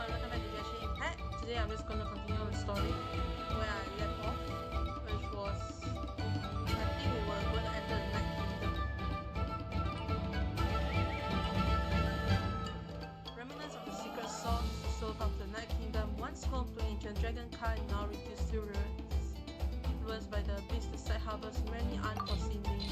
Welcome back to Genshin Impact. Today I'm just going to continue the story where I left off, which was, I think we were going to enter the Night Kingdom. Remnants of the secret source of the Night Kingdom, once home to ancient dragon kind, now reduced to ruins. Influenced by the abyss, the site harbors many unforeseen dangers.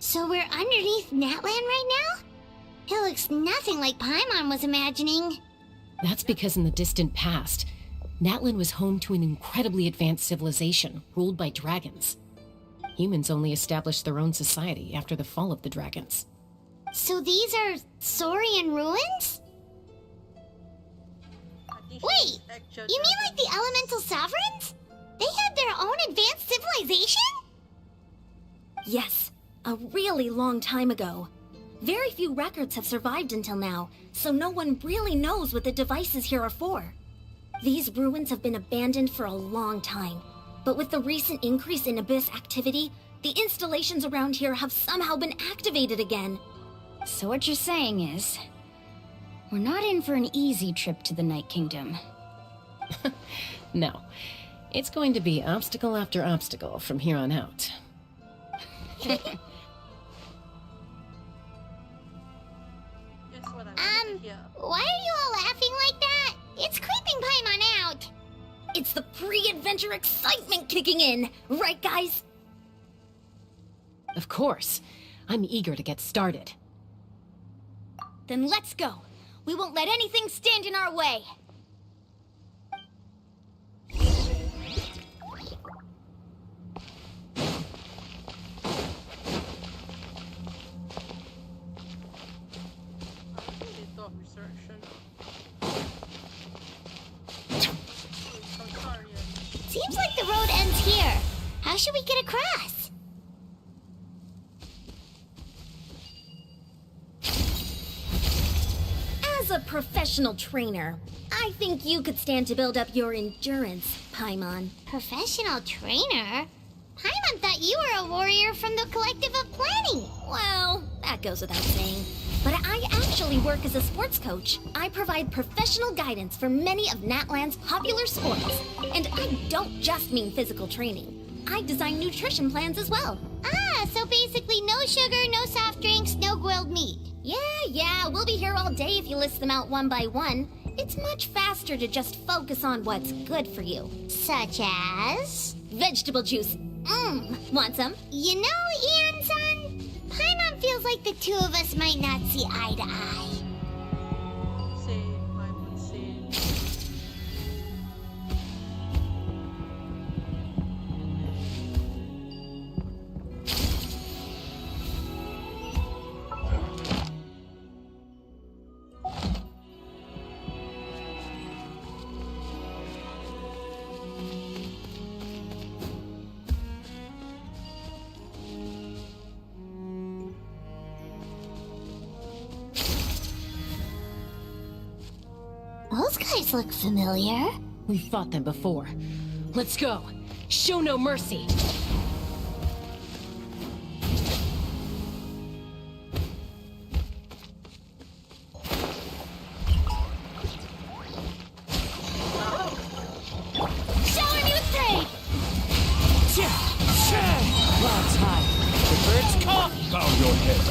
So we're underneath Natlan right now? It looks nothing like Paimon was imagining. That's because in the distant past, Natlan was home to an incredibly advanced civilization ruled by dragons. Humans only established their own society after the fall of the dragons. So these are Saurian ruins? Wait, you mean like the elemental sovereigns? They had their own advanced civilization? Yes, a really long time ago. Very few records have survived until now, so no one really knows what the devices here are for. These ruins have been abandoned for a long time, but with the recent increase in Abyss activity, the installations around here have somehow been activated again. So what you're saying is, we're not in for an easy trip to the Night Kingdom. No, it's going to be obstacle after obstacle from here on out. Why are you all laughing like that? It's creeping Paimon out. It's the pre-adventure excitement kicking in, right guys? Of course. I'm eager to get started. Then let's go. We won't let anything stand in our way. Seems like the road ends here. How should we get across? As a professional trainer, I think you could stand to build up your endurance, Paimon. Professional trainer? Paimon thought you were a warrior from the Collective of Planning. Well, that goes without saying. But I actually work as a sports coach. I provide professional guidance for many of Natlan's popular sports. And I don't just mean physical training. I design nutrition plans as well. Ah, so basically no sugar, no soft drinks, no grilled meat. Yeah, we'll be here all day if you list them out one by one. It's much faster to just focus on what's good for you. Such as? Vegetable juice. Want some? You know, Ian-san, Paimon feels like the two of us might not see eye to eye. Those guys look familiar. We fought them before. Let's go. Show no mercy. Shower me with praise! Clouds high. The birds come. Bow your head.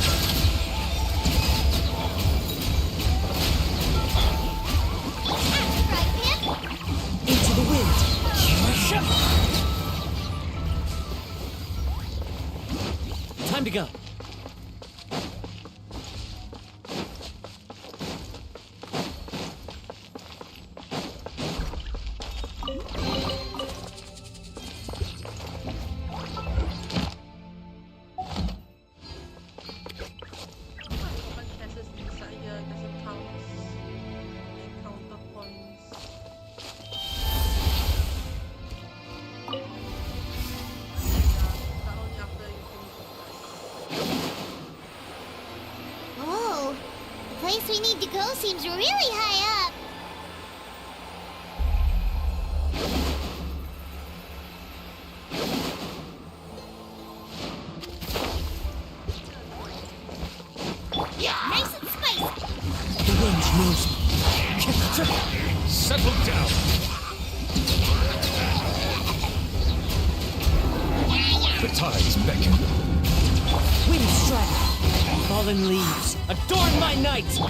Right, Pip? Into the wind. Time to go. Open chances inside here doesn't count as encounter points. Yeah, but only after you finish the fight. Whoa, the place we need to go seems really high up. Nice and spicy. The wind knows me. Settle down. The tides beckon. Wind strike. Fallen leaves. Adorn my night.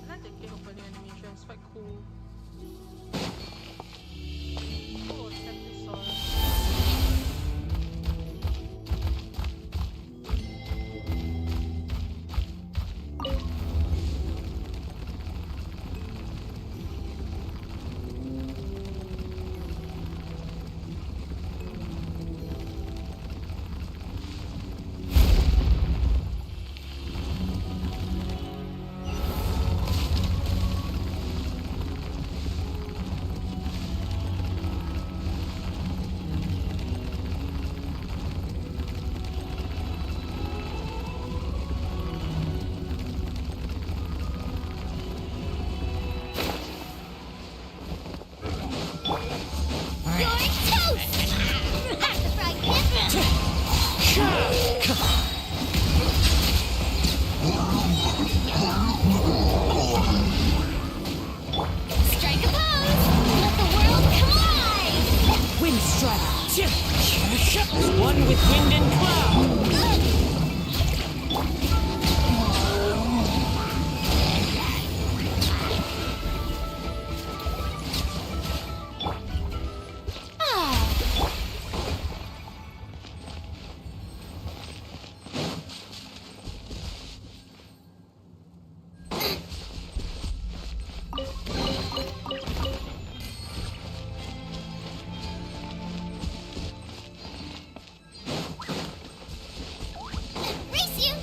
I like the gate opening animation, it's quite cool. Oh, tempting sword. You're toast! That's right, Pip. Strike a pose! Let the world collide! Wind strike. One with wind and cloud. Race you!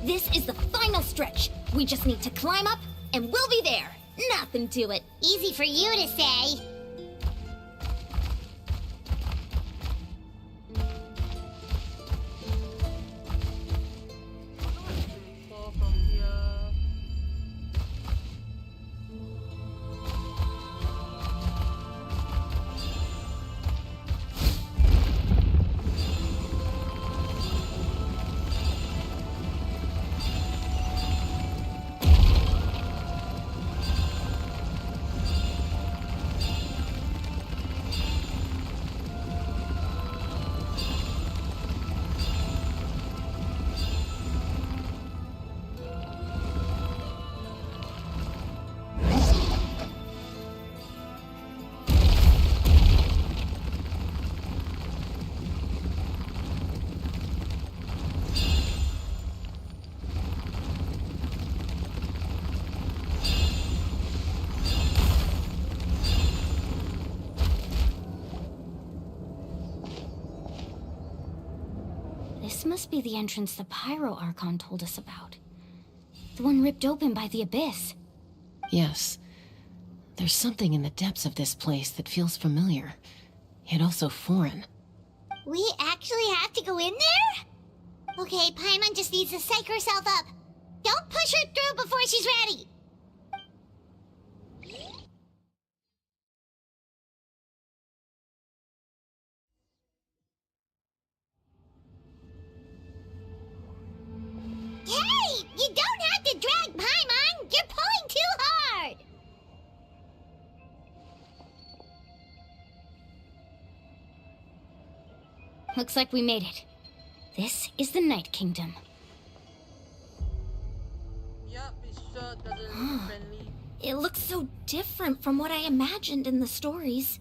This is the final stretch. We just need to climb up, and we'll be there. Nothing to it. Easy for you to say. Fall from here. must be the entrance the Pyro Archon told us about. The one ripped open by the Abyss. Yes. There's something in the depths of this place that feels familiar, yet also foreign. We actually have to go in there? Okay, Paimon just needs to psych herself up. Don't push her through before she's ready. Hey! You don't have to drag Paimon! You're pulling too hard! Looks like we made it. This is the Night Kingdom. Yup, it sure doesn't look friendly. It looks so different from what I imagined in the stories.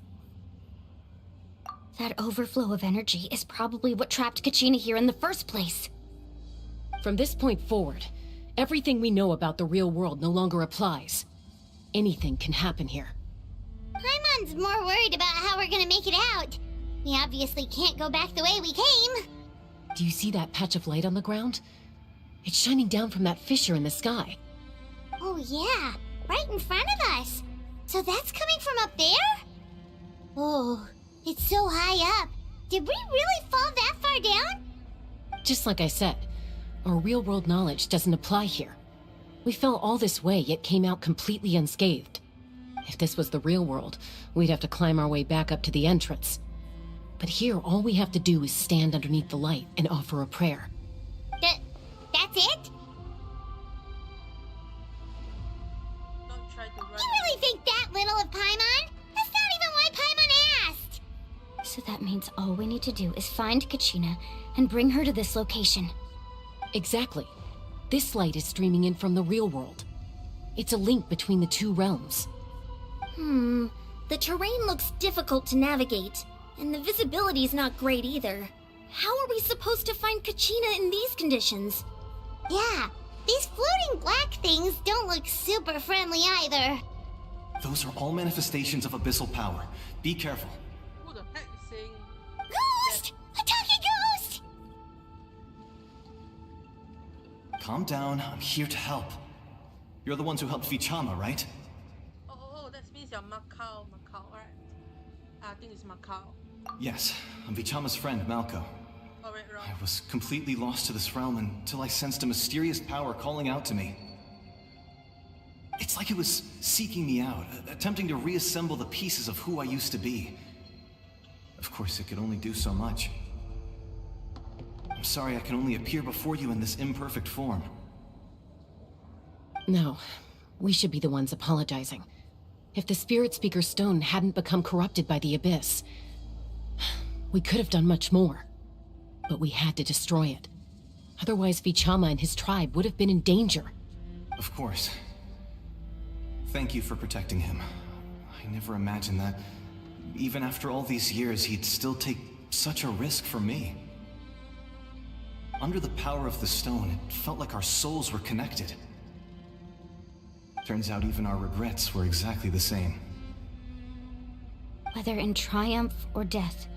That overflow of energy is probably what trapped Kachina here in the first place. From this point forward, everything we know about the real world no longer applies. Anything can happen here. Paimon's more worried about how we're gonna make it out. We obviously can't go back the way we came. Do you see that patch of light on the ground? It's shining down from that fissure in the sky. Oh yeah, right in front of us. So that's coming from up there? Oh, it's so high up. Did we really fall that far down? Just like I said, our real-world knowledge doesn't apply here. We fell all this way, yet came out completely unscathed. If this was the real world, we'd have to climb our way back up to the entrance. But here, all we have to do is stand underneath the light and offer a prayer. That's it? Don't try to run. You really think that little of Paimon? That's not even why Paimon asked! So that means all we need to do is find Kachina and bring her to this location. Exactly. This light is streaming in from the real world. It's a link between the two realms. The terrain looks difficult to navigate, and the visibility's not great either. How are we supposed to find Kachina in these conditions? Yeah, these floating black things don't look super friendly either. Those are all manifestations of abyssal power. Be careful. Who the heck is saying? Ghost! A talking ghost! Calm down, I'm here to help. You're the ones who helped Vichama, right? Oh, that means you're Macau, right? I think it's Macau. Yes, I'm Vichama's friend, Malco. Alright, right. I was completely lost to this realm until I sensed a mysterious power calling out to me. It's like it was seeking me out, attempting to reassemble the pieces of who I used to be. Of course, it could only do so much. I'm sorry I can only appear before you in this imperfect form. No, we should be the ones apologizing. If the Spirit Speaker Stone hadn't become corrupted by the Abyss, we could have done much more. But we had to destroy it. Otherwise, Vichama and his tribe would have been in danger. Of course. Thank you for protecting him. I never imagined that, even after all these years, he'd still take such a risk for me. Under the power of the stone, it felt like our souls were connected. Turns out even our regrets were exactly the same. Whether in triumph or death,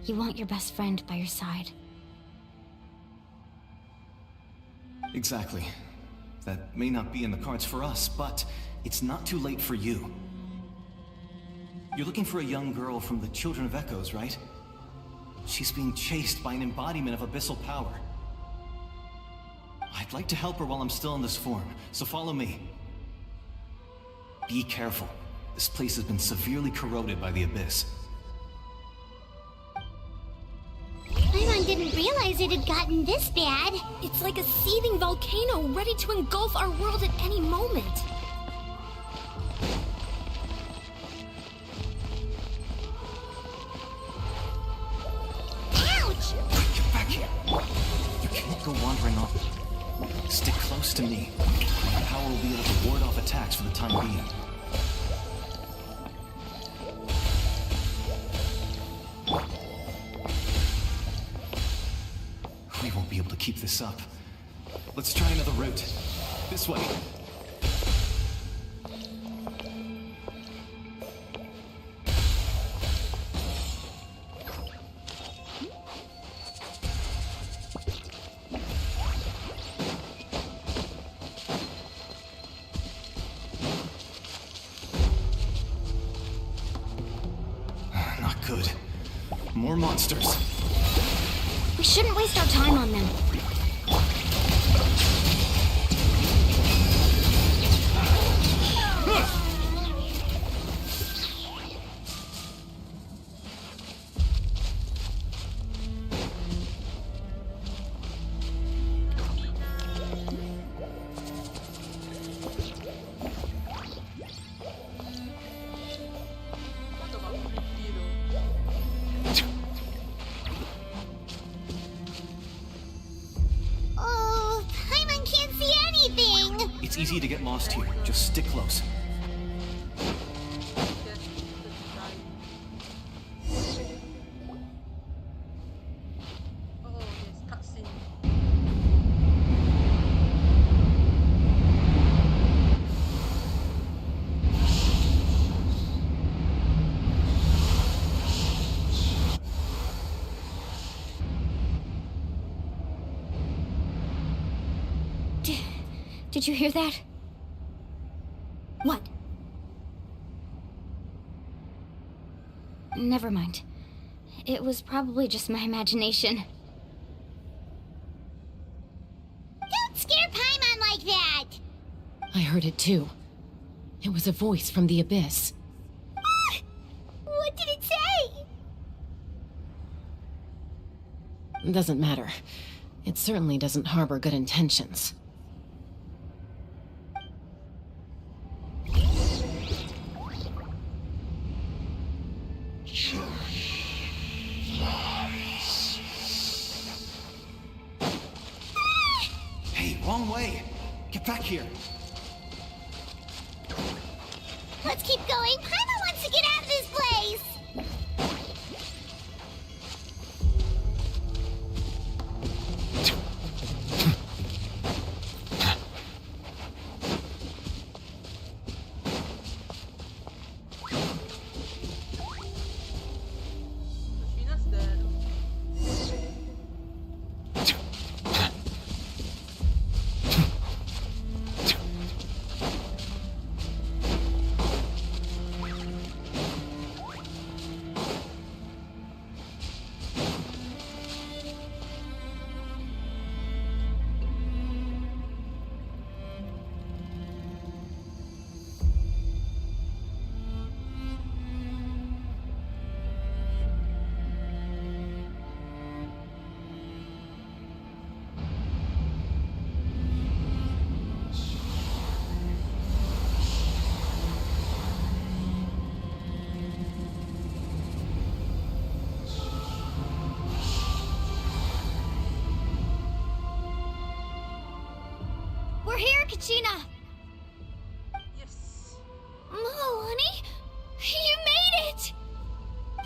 you want your best friend by your side. Exactly. That may not be in the cards for us, but it's not too late for you. You're looking for a young girl from the Children of Echoes, right? She's being chased by an embodiment of abyssal power. I'd like to help her while I'm still in this form, so follow me. Be careful. This place has been severely corroded by the Abyss. Paimon didn't realize it had gotten this bad. It's like a seething volcano ready to engulf our world at any moment. Ouch! Get back here! You can't go wandering off. Stick close to me. My power will be able to ward off attacks for the time being. We won't be able to keep this up. Let's try another route. This way. more monsters. We shouldn't waste our time on them. Oh, Paimon can't see anything! It's easy to get lost here. Just stick close. Oh, yes, cutscene. Did you hear that? What? Never mind. It was probably just my imagination. Don't scare Paimon like that! I heard it too. It was a voice from the abyss. Ah! What did it say? Doesn't matter. It certainly doesn't harbor good intentions. Hey, wrong way! Get back here! Let's keep going. Paimon wants to get out of this place! Kushina's dead. We're here, Kachina! Yes. Honey? You made it!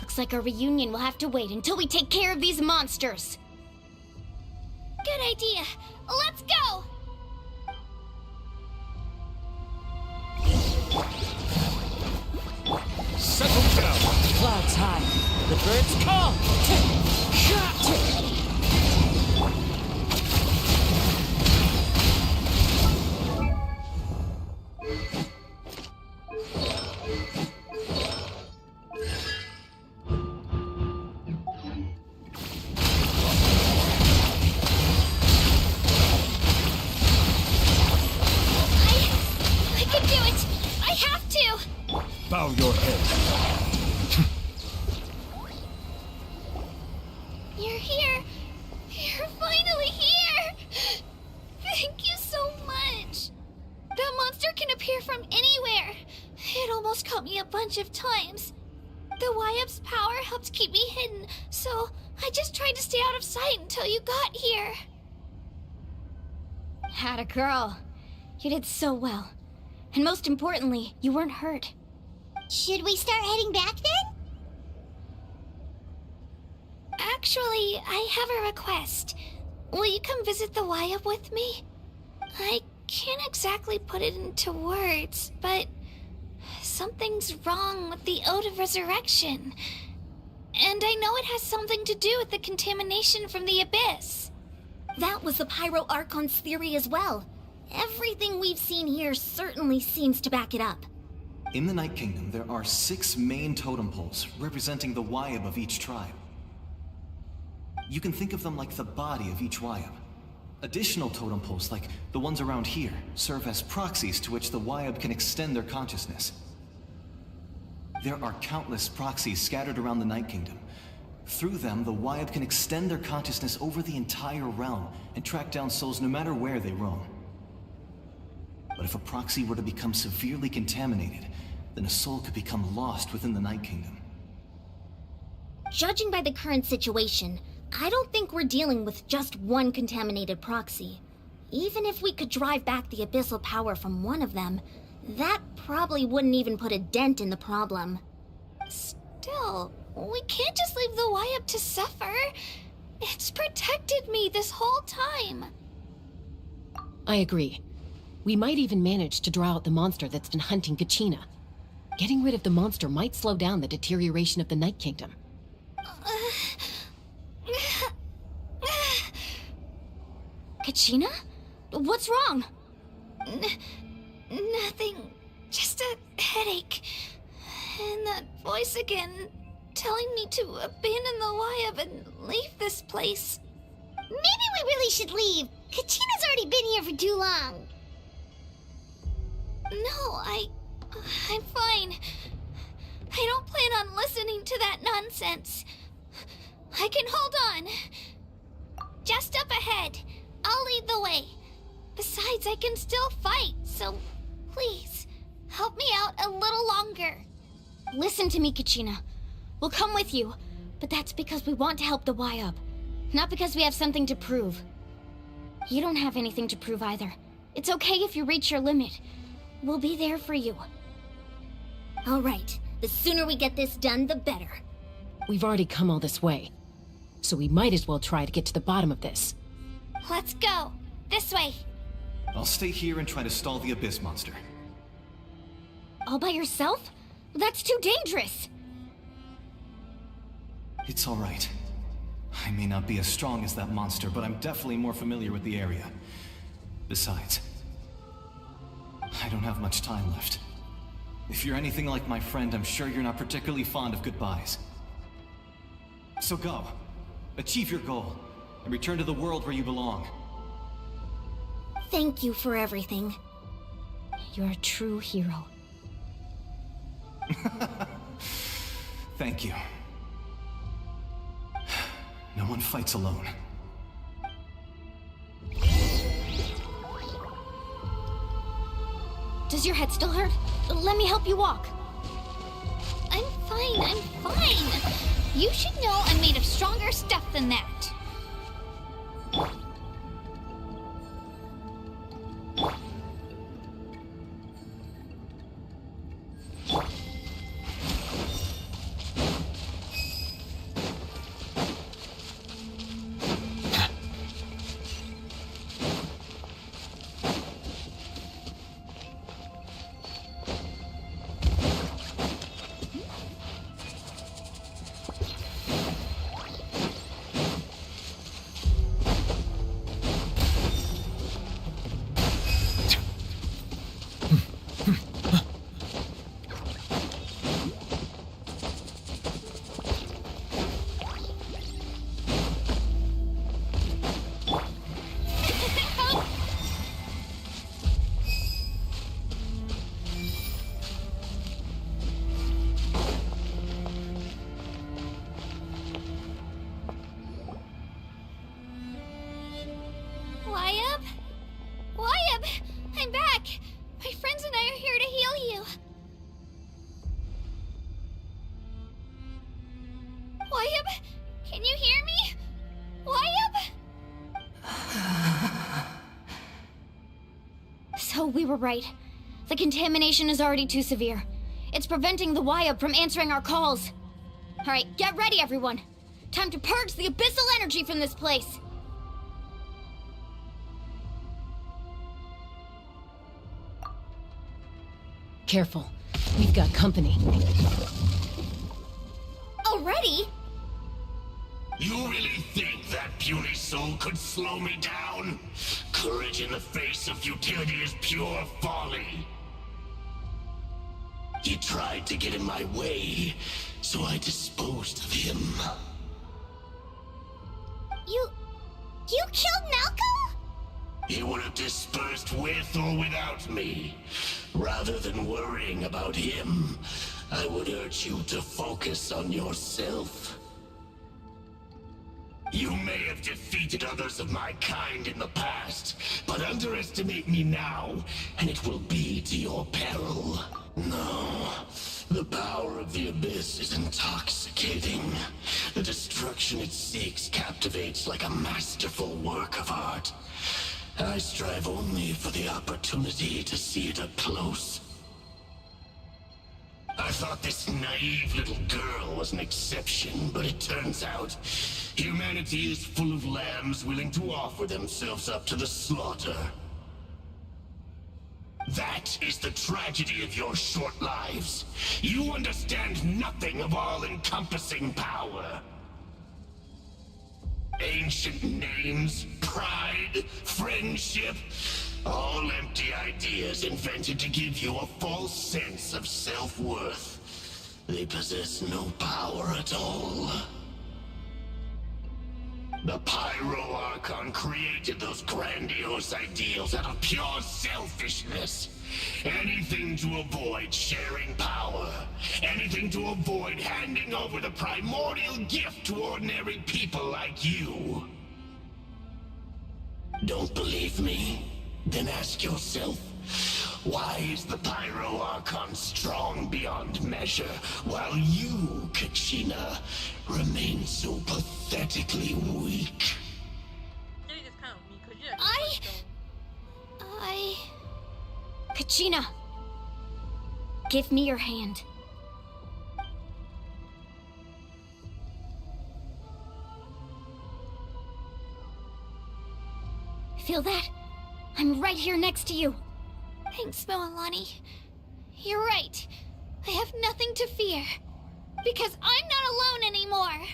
Looks like our reunion will have to wait until we take care of these monsters. Good idea. Let's go! Settle down. Clouds high. The birds call. I can do it! I have to! Bow your head. You're here! You're finally here! Thank you so much! That monster can appear from anywhere! It almost caught me a bunch of times. The Wyup's power helped keep me hidden, so I just tried to stay out of sight until you got here. Atta girl. You did so well. And most importantly, you weren't hurt. Should we start heading back then? Actually, I have a request. Will you come visit the Wyup with me? I can't exactly put it into words, but something's wrong with the Ode of Resurrection. And I know it has something to do with the contamination from the Abyss. That was the Pyro Archon's theory as well. Everything we've seen here certainly seems to back it up. In the Night Kingdom, there are 6 main totem poles representing the Wyub of each tribe. You can think of them like the body of each Wyab. Additional totem poles, like the ones around here, serve as proxies to which the Wyab can extend their consciousness. There are countless proxies scattered around the Night Kingdom. Through them, the Wyab can extend their consciousness over the entire realm and track down souls no matter where they roam. But if a proxy were to become severely contaminated, then a soul could become lost within the Night Kingdom. Judging by the current situation, I don't think we're dealing with just one contaminated proxy. Even if we could drive back the abyssal power from one of them, that probably wouldn't even put a dent in the problem. Still, we can't just leave the Wyab to suffer. It's protected me this whole time. I agree. We might even manage to draw out the monster that's been hunting Kachina. Getting rid of the monster might slow down the deterioration of the Night Kingdom. Kachina? What's wrong? Nothing. Just a headache. And that voice again, telling me to abandon the Wyab and leave this place. Maybe we really should leave. Kachina's already been here for too long. No, I'm fine. I don't plan on listening to that nonsense. I can hold on. Just up ahead. I'll lead the way. Besides, I can still fight, so please, help me out a little longer. Listen to me, Kachina. We'll come with you, but that's because we want to help the Wyab, not because we have something to prove. You don't have anything to prove either. It's okay if you reach your limit. We'll be there for you. All right. The sooner we get this done, the better. We've already come all this way, so we might as well try to get to the bottom of this. Let's go. This way. I'll stay here and try to stall the Abyss monster. All by yourself? That's too dangerous. It's all right. I may not be as strong as that monster, but I'm definitely more familiar with the area. Besides, I don't have much time left. If you're anything like my friend, I'm sure you're not particularly fond of goodbyes. So go. Achieve your goal, and return to the world where you belong. Thank you for everything. You're a true hero. Thank you. No one fights alone. Does your head still hurt? Let me help you walk. I'm fine. You should know I'm made of stronger stuff than that. Wyab! I'm back! My friends and I are here to heal you. Wyab? Can you hear me? Wyab? So we were right. The contamination is already too severe. It's preventing the Wyab from answering our calls. Alright, get ready everyone. Time to purge the abyssal energy from this place. Careful. We've got company. Already? You really think that puny soul could slow me down? Courage in the face of futility is pure folly. He tried to get in my way, so I disposed of him. You killed Malco? He would have dispersed with or without me. Rather than worrying about him, I would urge you to focus on yourself. You may have defeated others of my kind in the past, but underestimate me now, and it will be to your peril. No, the power of the Abyss is intoxicating. The destruction it seeks captivates like a masterful work of art. I strive only for the opportunity to see it up close. I thought this naive little girl was an exception, but it turns out humanity is full of lambs willing to offer themselves up to the slaughter. That is the tragedy of your short lives. You understand nothing of all-encompassing power. Ancient names, pride, friendship, all empty ideas invented to give you a false sense of self-worth. They possess no power at all. The Pyro Archon created those grandiose ideals out of pure selfishness. Anything to avoid sharing power. Anything to avoid handing over the primordial gift to ordinary people like you. Don't believe me? Then ask yourself, why is the Pyro Archon strong beyond measure, while you, Kachina, remain so pathetically weak? Maybe it's kind of weak, because yeah. Kachina! Give me your hand. Feel that? I'm right here next to you. Thanks, Moalani. You're right. I have nothing to fear. Because I'm not alone anymore.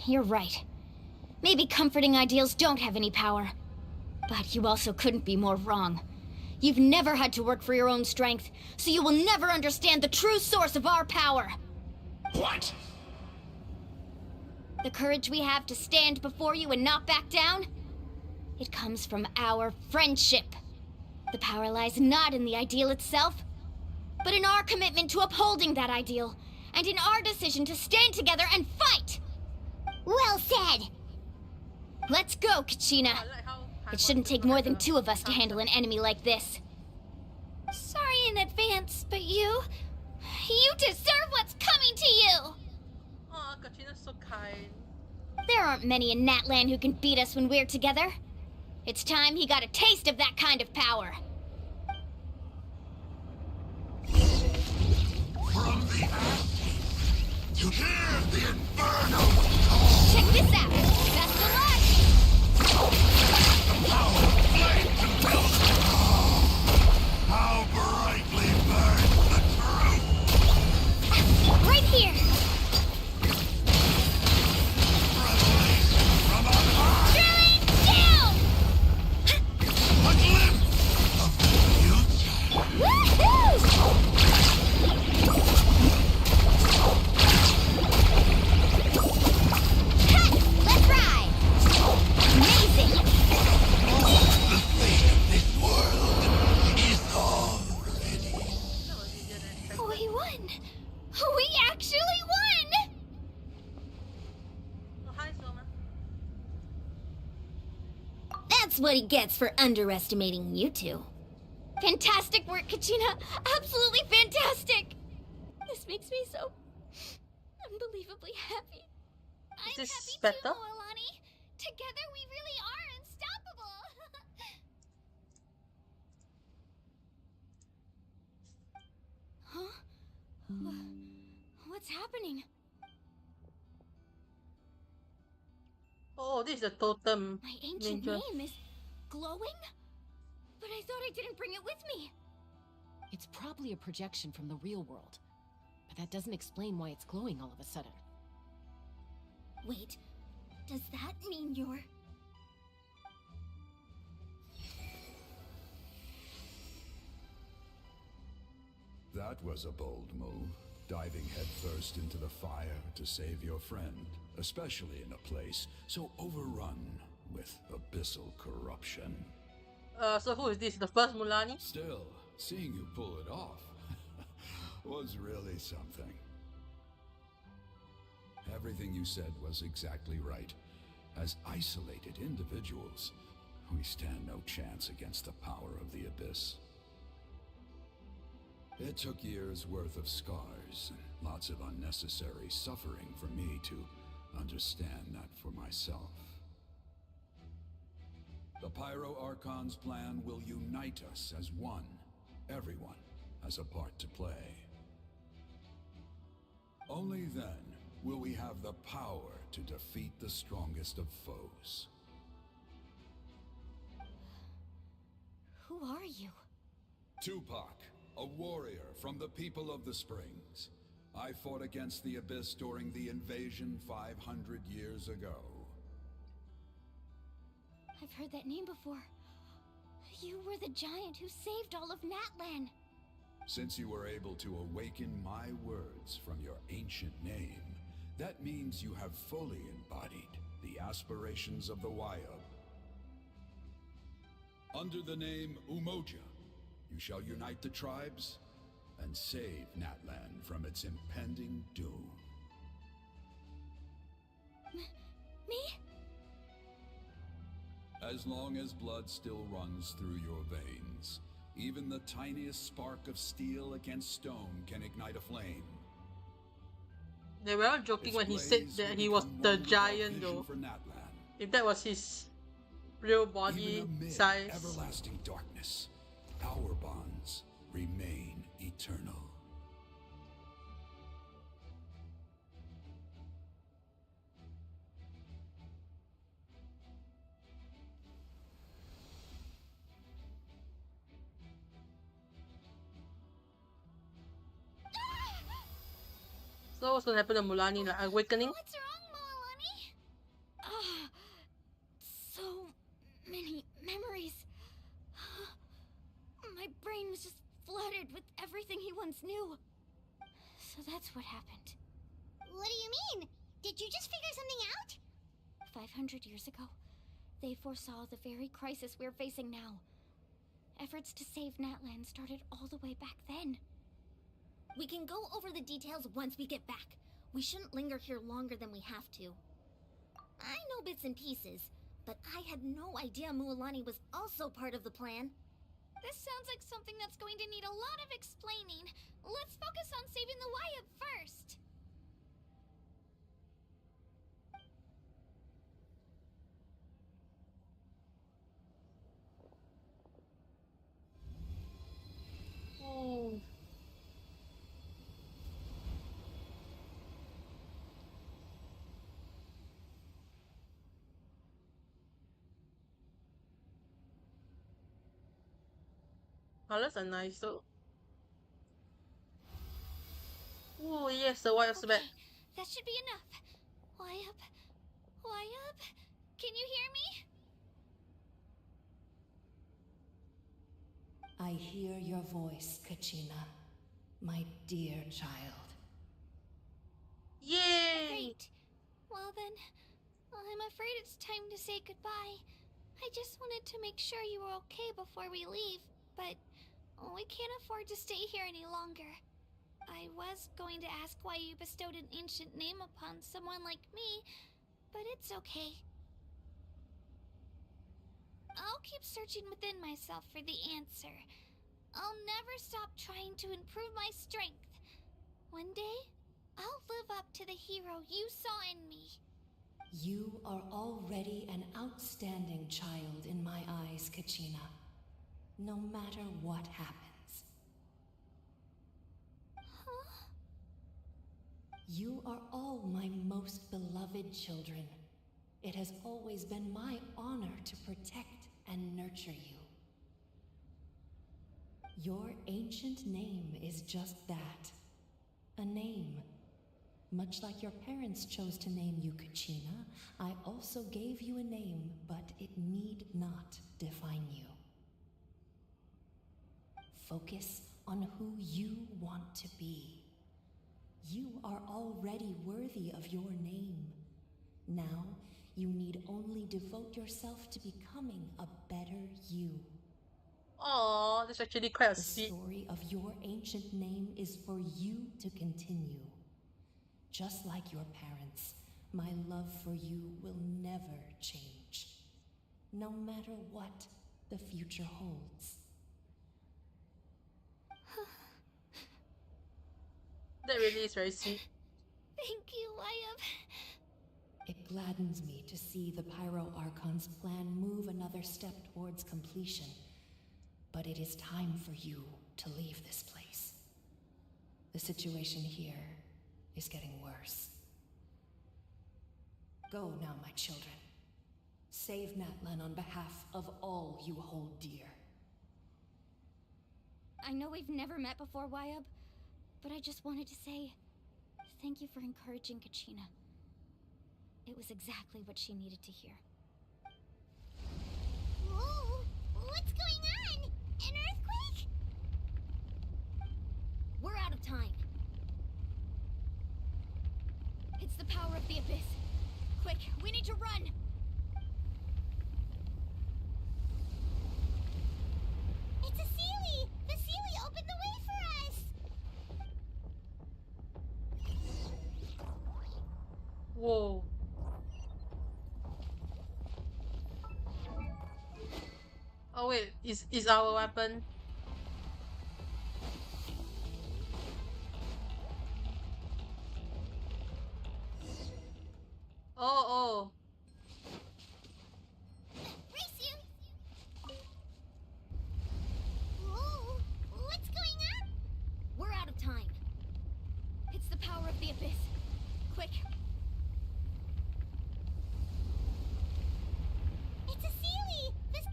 You're right. Maybe comforting ideals don't have any power. But you also couldn't be more wrong. You've never had to work for your own strength, so you will never understand the true source of our power. What? The courage we have to stand before you and not back down? It comes from our friendship. The power lies not in the ideal itself, but in our commitment to upholding that ideal, and in our decision to stand together and fight! Well said! Let's go, Kachina. I like how It shouldn't take more than 2 of us to handle an enemy like this. Sorry in advance, but you deserve what's coming to you! Aw, Kachina's so kind. There aren't many in Natlan who can beat us when we're together. It's time he got a taste of that kind of power. From the ashes, you hear the inferno! Check this out! Best of luck! The power of flame compels me! How brightly burns the truth! Right here! Revelation from on high! Drilling down! A glimpse of the future! Woohoo! Let's ride! Amazing! The fate of this world is already... That was easier than expected. We won! We actually won! Oh, hi, Soma. That's what he gets for underestimating you two. Fantastic work, Kachina! Absolutely fantastic! This makes me so unbelievably happy. I'm this happy better? too, Moalani. Together we really are unstoppable. Huh? What's happening? Oh, this is a totem. My ancient ninja. name is glowing? But I thought I didn't bring it with me. It's probably a projection from the real world. But that doesn't explain why it's glowing all of a sudden. Wait, does that mean you're... That was a bold move. diving headfirst into the fire to save your friend, especially in a place so overrun with abyssal corruption. So who is this? The first Mulani? Still, seeing you pull it off was really something. Everything you said was exactly right. As isolated individuals, we stand no chance against the power of the Abyss. It took years' worth of scars and lots of unnecessary suffering for me to understand that for myself. The Pyro Archon's plan will unite us as one. Everyone has a part to play. Only then will we have the power to defeat the strongest of foes. Who are you? Tupac, a warrior from the people of the Springs. I fought against the Abyss during the invasion 500 years ago. I've heard that name before. You were the giant who saved all of Natlan. Since you were able to awaken my words from your ancient name, that means you have fully embodied the aspirations of the Wayab. Under the name Umoja, you shall unite the tribes and save Natlan from its impending doom. Me? As long as blood still runs through your veins, even the tiniest spark of steel against stone can ignite a flame. They were all joking when he said that he was the giant though. If that was his real body size. Everlasting darkness, our bonds remain eternal. So what's gonna happen to Mulani? Like awakening? What's wrong, Mulani? So many memories. My brain was just flooded with everything he once knew. So that's what happened. What do you mean? Did you just figure something out? 500 years ago, they foresaw the very crisis we're facing now. Efforts to save Natlan started all the way back then. We can go over the details once we get back. We shouldn't linger here longer than we have to. I know bits and pieces, but I had no idea Mualani was also part of the plan. This sounds like something that's going to need a lot of explaining. Let's focus on saving the Wayab first. Oh. Colors are nice though. Oh yes, the Wayab's back. That should be enough. Wayab? Wayab? Can you hear me? I hear your voice, Kachina, my dear child. Yay! Great. Well then, I'm afraid it's time to say goodbye. I just wanted to make sure you were okay before we leave, but we can't afford to stay here any longer. I was going to ask why you bestowed an ancient name upon someone like me, but it's okay. I'll keep searching within myself for the answer. I'll never stop trying to improve my strength. One day, I'll live up to the hero you saw in me. You are already an outstanding child in my eyes, Kachina. No matter what happens. Huh? You are all my most beloved children. It has always been my honor to protect and nurture you. Your ancient name is just that. A name. Much like your parents chose to name you Kachina, I also gave you a name, but it need not define you. Focus on who you want to be. You are already worthy of your name. Now, you need only devote yourself to becoming a better you. Oh, that's actually quite a The sweet. story of your ancient name is for you to continue. Just like your parents, my love for you will never change. No matter what the future holds. That really is very sweet. Thank you, Wyatt. It gladdens me to see the Pyro Archon's plan move another step towards completion. But it is time for you to leave this place. The situation here is getting worse. Go now, my children. Save Natlan on behalf of all you hold dear. I know we've never met before, Wyatt, but I just wanted to say thank you for encouraging Kachina. It was exactly what she needed to hear. Whoa! What's going on? An earthquake? We're out of time. It's the power of the Abyss. Quick, we need to run! It's a Seelie! The Seelie opened the way for us! Whoa. Oh wait, is our weapon? Oh. Race you! Whoa! What's going on? We're out of time. It's the power of the Abyss. Quick! It's a Seelie! This...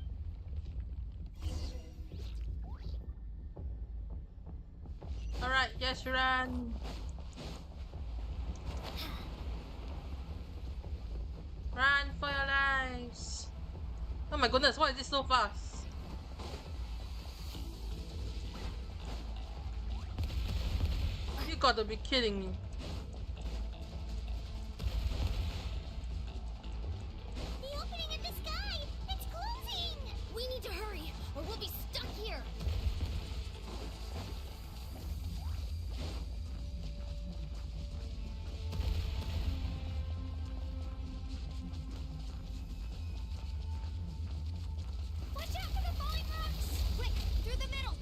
Alright, yes, run. Run for your lives. Oh my goodness, why is this so fast? You gotta be kidding me. The opening in the sky! It's closing! We need to hurry, or we'll be stuck here! Watch out for the falling rocks! Quick, through the middle!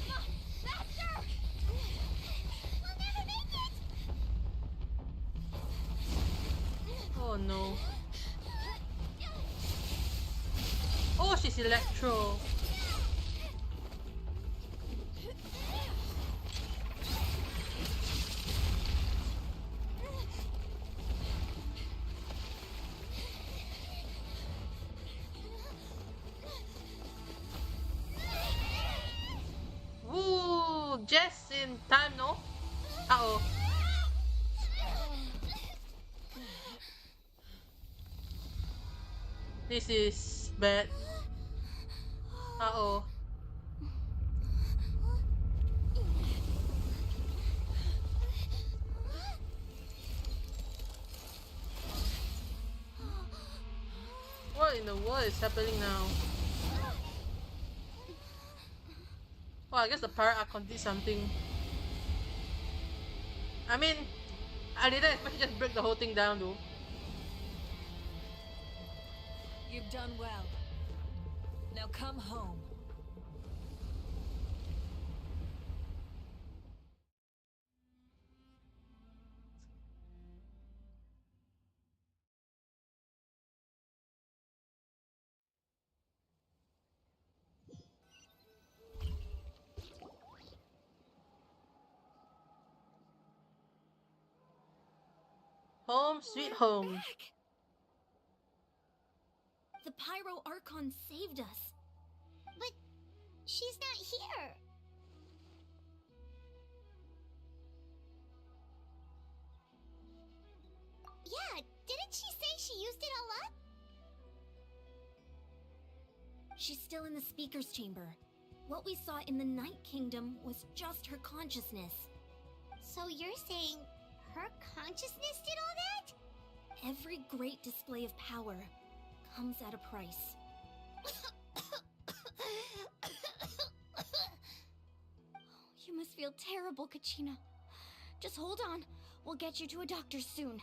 Come on, faster! We'll never make it! Oh no. Oh, she's Electro. Ooh, just in time, no? Uh-oh. This is bad. Uh-oh. What in the world is happening now? Well, I guess the Pirate Archon did something. I mean, I didn't expect to just break the whole thing down though. You've done well. Now come home. Home sweet home. The Pyro Archon saved us. But she's not here. Yeah, didn't she say she used it all up? She's still in the speaker's chamber. What we saw in the Night Kingdom was just her consciousness. So you're saying her consciousness did all that? Every great display of power comes at a price. You must feel terrible, Kachina. Just hold on. We'll get you to a doctor soon.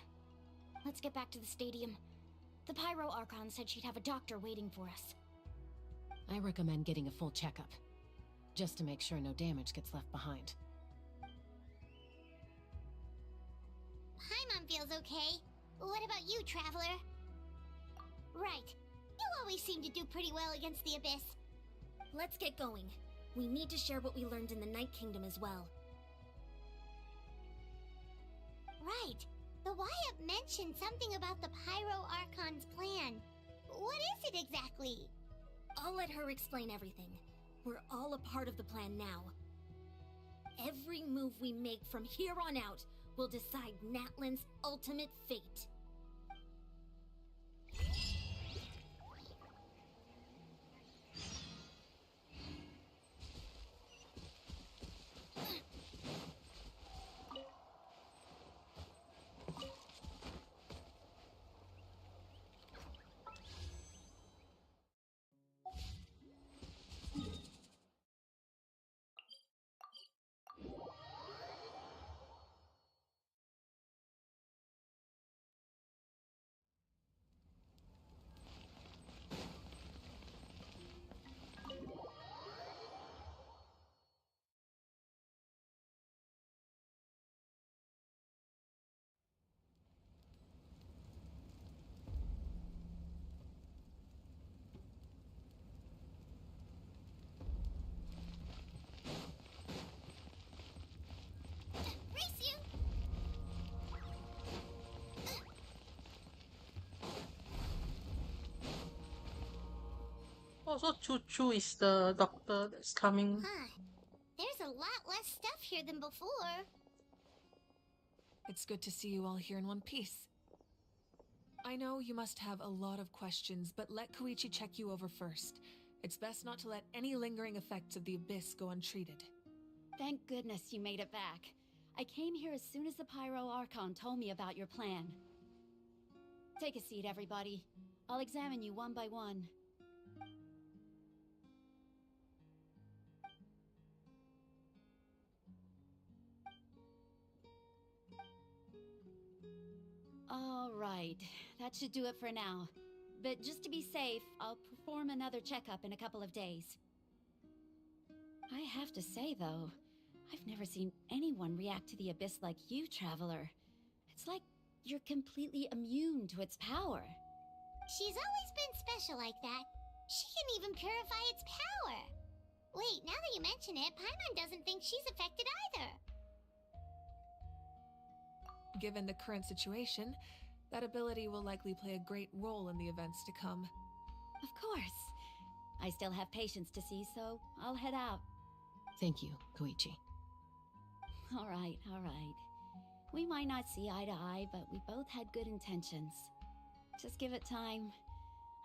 Let's get back to the stadium. The Pyro Archon said she'd have a doctor waiting for us. I recommend getting a full checkup, just to make sure no damage gets left behind. Paimon feels okay. What about you, Traveler? Right. You always seem to do pretty well against the Abyss. Let's get going. We need to share what we learned in the Night Kingdom as well. Right. The Wyatt mentioned something about the Pyro Archon's plan. What is it exactly? I'll let her explain everything. We're all a part of the plan now. Every move we make from here on out will decide Natlan's ultimate fate. Oh, so Choo-Choo is the doctor that's coming. Huh. There's a lot less stuff here than before. It's good to see you all here in one piece. I know you must have a lot of questions, but let Koichi check you over first. It's best not to let any lingering effects of the Abyss go untreated. Thank goodness you made it back. I came here as soon as the Pyro Archon told me about your plan. Take a seat, everybody. I'll examine you one by one. All right, that should do it for now. But just to be safe, I'll perform another checkup in a couple of days. I have to say, though, I've never seen anyone react to the Abyss like you, Traveler. It's like you're completely immune to its power. She's always been special like that. She can even purify its power. Wait, now that you mention it, Paimon doesn't think she's affected either. Given the current situation, that ability will likely play a great role in the events to come. Of course. I still have patients to see, so I'll head out. Thank you, Koichi. All right, all right. We might not see eye to eye, but we both had good intentions. Just give it time.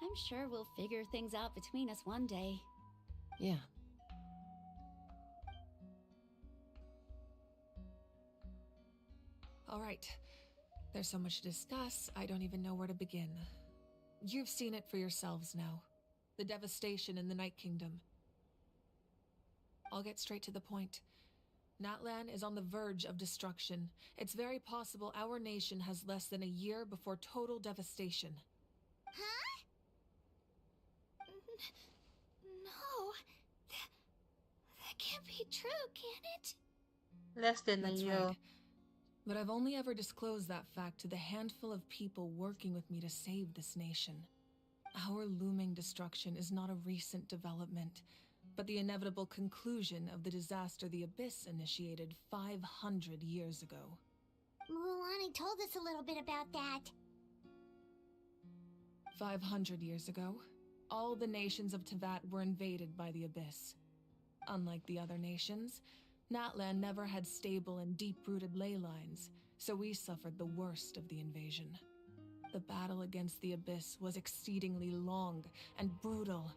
I'm sure we'll figure things out between us one day. Yeah. All right. There's so much to discuss, I don't even know where to begin. You've seen it for yourselves now. The devastation in the Night Kingdom. I'll get straight to the point. Natlan is on the verge of destruction. It's very possible our nation has less than a year before total devastation. Huh? No. That can't be true, can it? Less than That's a year. right. But I've only ever disclosed that fact to the handful of people working with me to save this nation. Our looming destruction is not a recent development, but the inevitable conclusion of the disaster the Abyss initiated 500 years ago. Mulan told us a little bit about that. 500 years ago, all the nations of Teyvat were invaded by the Abyss. Unlike the other nations, Natlan never had stable and deep-rooted ley lines, so we suffered the worst of the invasion. The battle against the Abyss was exceedingly long and brutal.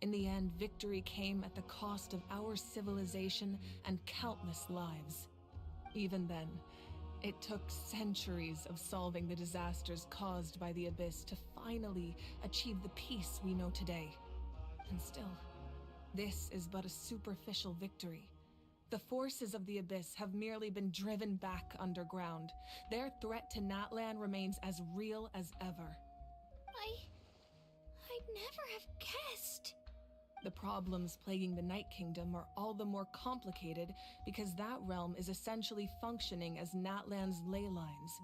In the end, victory came at the cost of our civilization and countless lives. Even then, it took centuries of solving the disasters caused by the Abyss to finally achieve the peace we know today. And still, this is but a superficial victory. The forces of the Abyss have merely been driven back underground. Their threat to Natlan remains as real as ever. I'd never have guessed. The problems plaguing the Night Kingdom are all the more complicated because that realm is essentially functioning as Natlan's ley lines.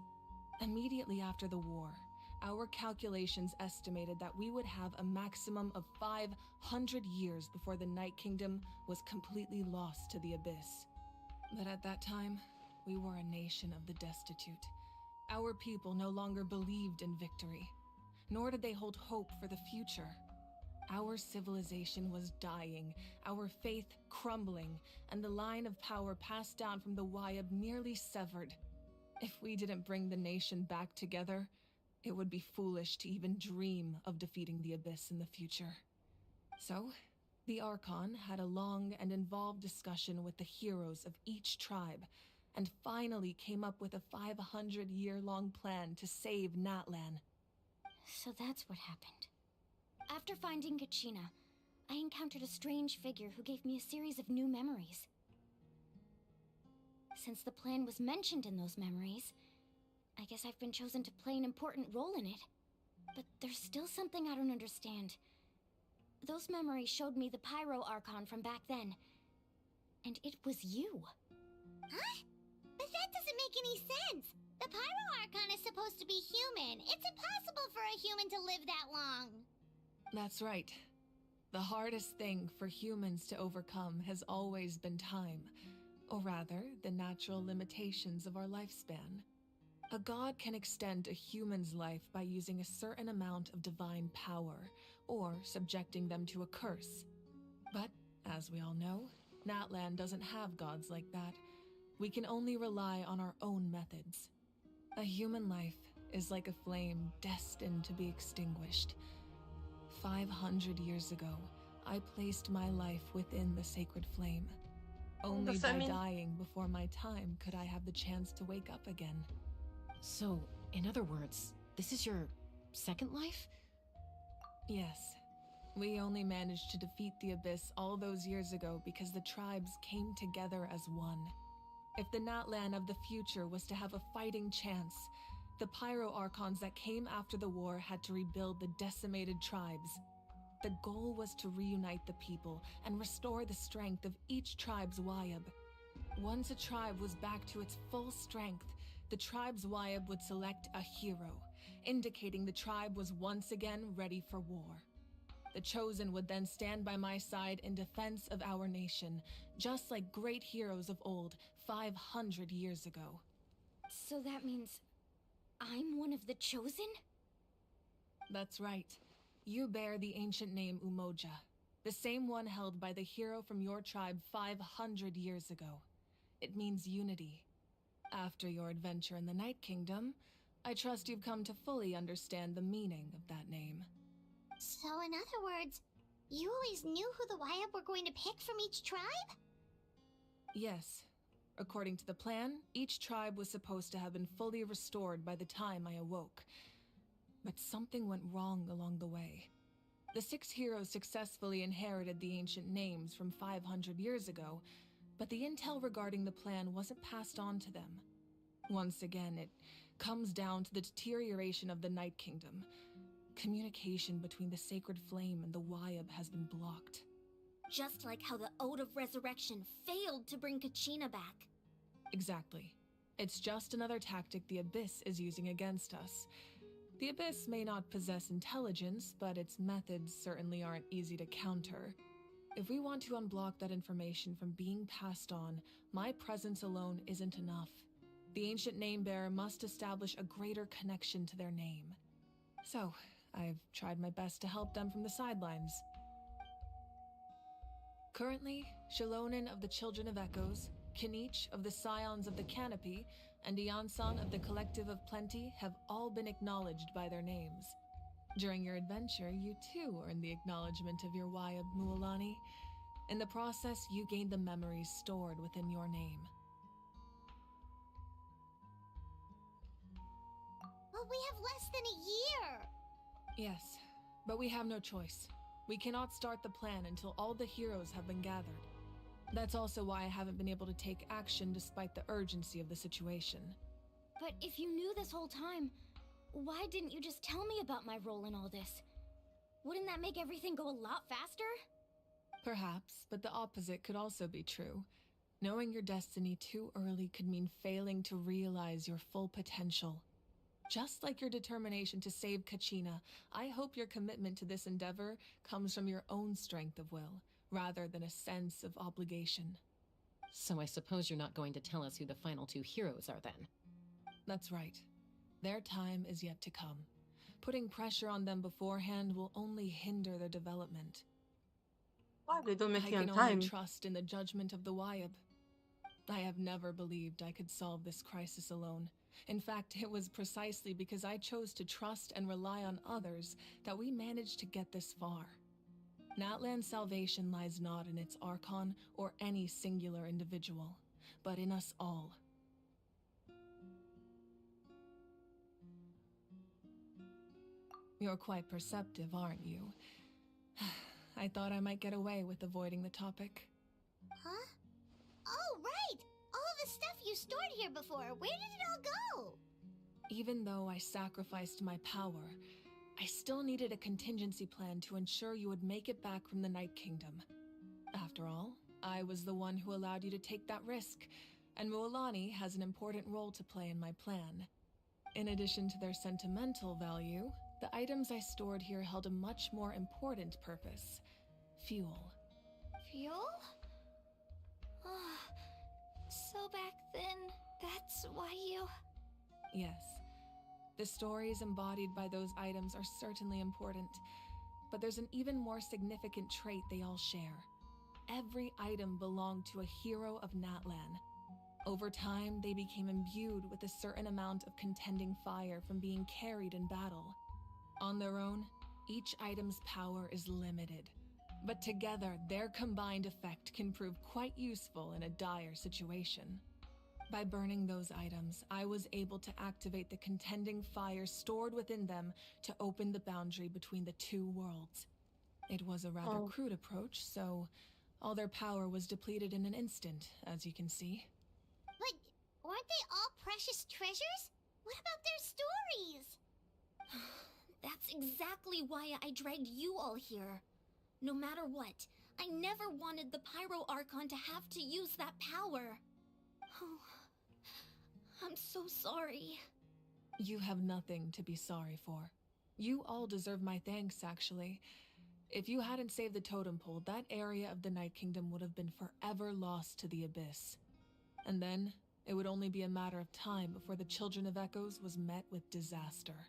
Immediately after the war, our calculations estimated that we would have a maximum of 500 years before the Night Kingdom was completely lost to the Abyss. But at that time, we were a nation of the destitute. Our people no longer believed in victory, nor did they hold hope for the future. Our civilization was dying, our faith crumbling, and the line of power passed down from the Wyab nearly severed. If we didn't bring the nation back together, it would be foolish to even dream of defeating the Abyss in the future. So, the Archon had a long and involved discussion with the heroes of each tribe, and finally came up with a 500-year-long plan to save Natlan. So that's what happened. After finding Kachina, I encountered a strange figure who gave me a series of new memories. Since the plan was mentioned in those memories, I guess I've been chosen to play an important role in it. But there's still something I don't understand. Those memories showed me the Pyro Archon from back then. And it was you. Huh? But that doesn't make any sense. The Pyro Archon is supposed to be human. It's impossible for a human to live that long. That's right. The hardest thing for humans to overcome has always been time, or rather, the natural limitations of our lifespan. A god can extend a human's life by using a certain amount of divine power, or subjecting them to a curse. But, as we all know, Natlan doesn't have gods like that. We can only rely on our own methods. A human life is like a flame destined to be extinguished. 500 years ago, I placed my life within the sacred flame. Only by dying before my time could I have the chance to wake up again. So, in other words, this is your second life? Yes. We only managed to defeat the Abyss all those years ago because the tribes came together as one. If the Natlan of the future was to have a fighting chance, the Pyro Archons that came after the war had to rebuild the decimated tribes. The goal was to reunite the people and restore the strength of each tribe's Wyab. Once a tribe was back to its full strength, the tribe's Wyab would select a hero, indicating the tribe was once again ready for war. The Chosen would then stand by my side in defense of our nation, just like great heroes of old 500 years ago. So that means I'm one of the Chosen? That's right. You bear the ancient name Umoja, the same one held by the hero from your tribe 500 years ago. It means unity. After your adventure in the Night Kingdom, I trust you've come to fully understand the meaning of that name. So in other words, you always knew who the Wyab were going to pick from each tribe? Yes. According to the plan, each tribe was supposed to have been fully restored by the time I awoke. But something went wrong along the way. The 6 heroes successfully inherited the ancient names from 500 years ago, but the intel regarding the plan wasn't passed on to them. Once again, it comes down to the deterioration of the Night Kingdom. Communication between the Sacred Flame and the Wyab has been blocked. Just like how the Ode of Resurrection failed to bring Kachina back. Exactly. It's just another tactic the Abyss is using against us. The Abyss may not possess intelligence, but its methods certainly aren't easy to counter. If we want to unblock that information from being passed on, my presence alone isn't enough. The ancient name-bearer must establish a greater connection to their name. So, I've tried my best to help them from the sidelines. Currently, Shilonin of the Children of Echoes, Kinich of the Scions of the Canopy, and Iansong of the Collective of Plenty have all been acknowledged by their names. During your adventure, you too earned the acknowledgement of your Wayab Mualani. In the process, you gained the memories stored within your name. But we have less than a year! Yes, but we have no choice. We cannot start the plan until all the heroes have been gathered. That's also why I haven't been able to take action despite the urgency of the situation. But if you knew this whole time, why didn't you just tell me about my role in all this? Wouldn't that make everything go a lot faster? Perhaps, but the opposite could also be true. Knowing your destiny too early could mean failing to realize your full potential. Just like your determination to save Kachina, I hope your commitment to this endeavor comes from your own strength of will, rather than a sense of obligation. So I suppose you're not going to tell us who the final two heroes are then? That's right. Their time is yet to come. Putting pressure on them beforehand will only hinder their development. Why they don't make I it on can time? only trust in the judgment of the Wayab. I have never believed I could solve this crisis alone. In fact, it was precisely because I chose to trust and rely on others that we managed to get this far. Natlan's salvation lies not in its Archon or any singular individual, but in us all. You're quite perceptive, aren't you? I thought I might get away with avoiding the topic. Huh? Oh, right! All the stuff you stored here before, where did it all go? Even though I sacrificed my power, I still needed a contingency plan to ensure you would make it back from the Night Kingdom. After all, I was the one who allowed you to take that risk, and Mualani has an important role to play in my plan. In addition to their sentimental value, the items I stored here held a much more important purpose: fuel. Fuel? Oh, so back then, that's why you... Yes. The stories embodied by those items are certainly important, but there's an even more significant trait they all share. Every item belonged to a hero of Natlan. Over time, they became imbued with a certain amount of contending fire from being carried in battle. On their own, each item's power is limited, but together, their combined effect can prove quite useful in a dire situation. By burning those items, I was able to activate the contending fire stored within them to open the boundary between the two worlds. It was a rather crude approach, so all their power was depleted in an instant, as you can see. But weren't they all precious treasures? What about their stories? That's exactly why I dragged you all here. No matter what, I never wanted the Pyro Archon to have to use that power. Oh, I'm so sorry. You have nothing to be sorry for. You all deserve my thanks, actually. If you hadn't saved the totem pole, that area of the Night Kingdom would have been forever lost to the Abyss. And then, it would only be a matter of time before the Children of Echoes was met with disaster.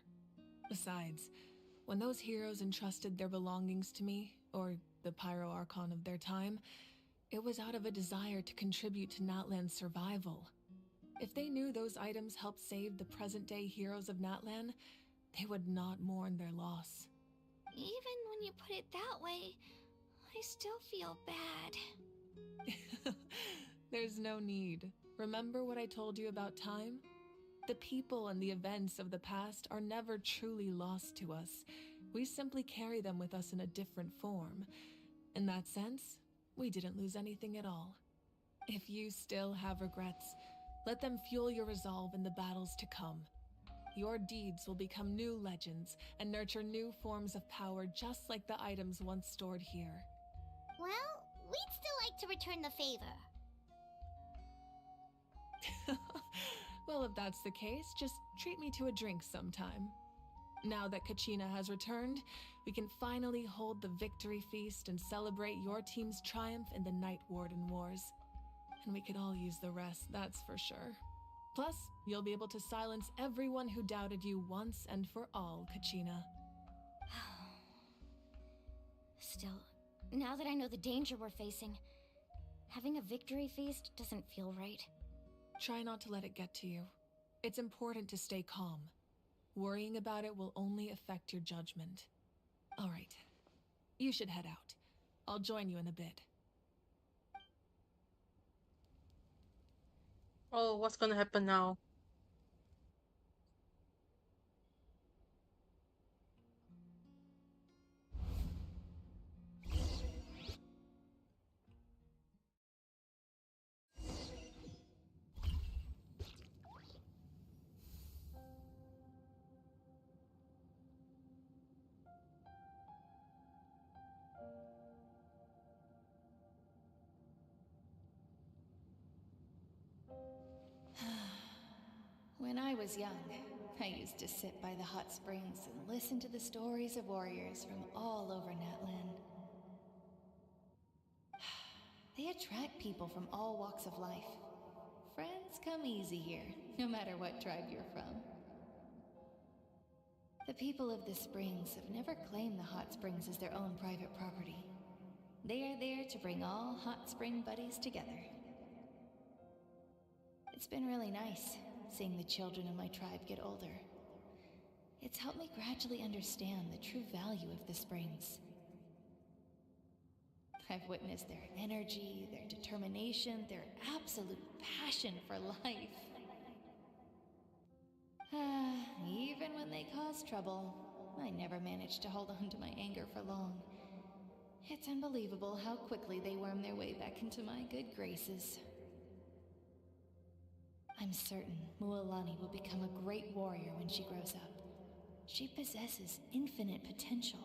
Besides, when those heroes entrusted their belongings to me, or the Pyro Archon of their time, it was out of a desire to contribute to Natlan's survival. If they knew those items helped save the present-day heroes of Natlan, they would not mourn their loss. Even when you put it that way, I still feel bad. There's no need. Remember what I told you about time? The people and the events of the past are never truly lost to us. We simply carry them with us in a different form. In that sense, we didn't lose anything at all. If you still have regrets, let them fuel your resolve in the battles to come. Your deeds will become new legends and nurture new forms of power just like the items once stored here. Well, we'd still like to return the favor. Well, if that's the case, just treat me to a drink sometime. Now that Kachina has returned, we can finally hold the victory feast and celebrate your team's triumph in the Night Warden Wars. And we could all use the rest, that's for sure. Plus, you'll be able to silence everyone who doubted you once and for all, Kachina. Still, now that I know the danger we're facing, having a victory feast doesn't feel right. Try not to let it get to you. It's important to stay calm. Worrying about it will only affect your judgment. All right. You should head out. I'll join you in a bit. Oh, what's gonna happen now? When I was young, I used to sit by the hot springs and listen to the stories of warriors from all over Natlan. They attract people from all walks of life. Friends come easy here, no matter what tribe you're from. The people of the springs have never claimed the hot springs as their own private property. They are there to bring all hot spring buddies together. It's been really nice, seeing the children of my tribe get older. It's helped me gradually understand the true value of the springs. I've witnessed their energy, their determination, their absolute passion for life. Even when they cause trouble, I never managed to hold on to my anger for long. It's unbelievable how quickly they worm their way back into my good graces. I'm certain Mualani will become a great warrior when she grows up. She possesses infinite potential.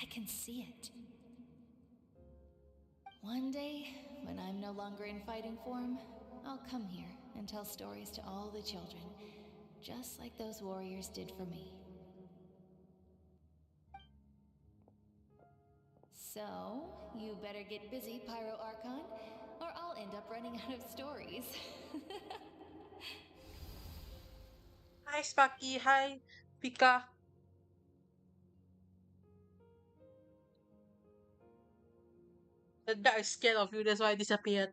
I can see it. One day, when I'm no longer in fighting form, I'll come here and tell stories to all the children, just like those warriors did for me. So, you better get busy, Pyro Archon, or I'll end up running out of stories. Hi, Sparky. Hi, Pika. The duck is scared of you, that's why I disappeared.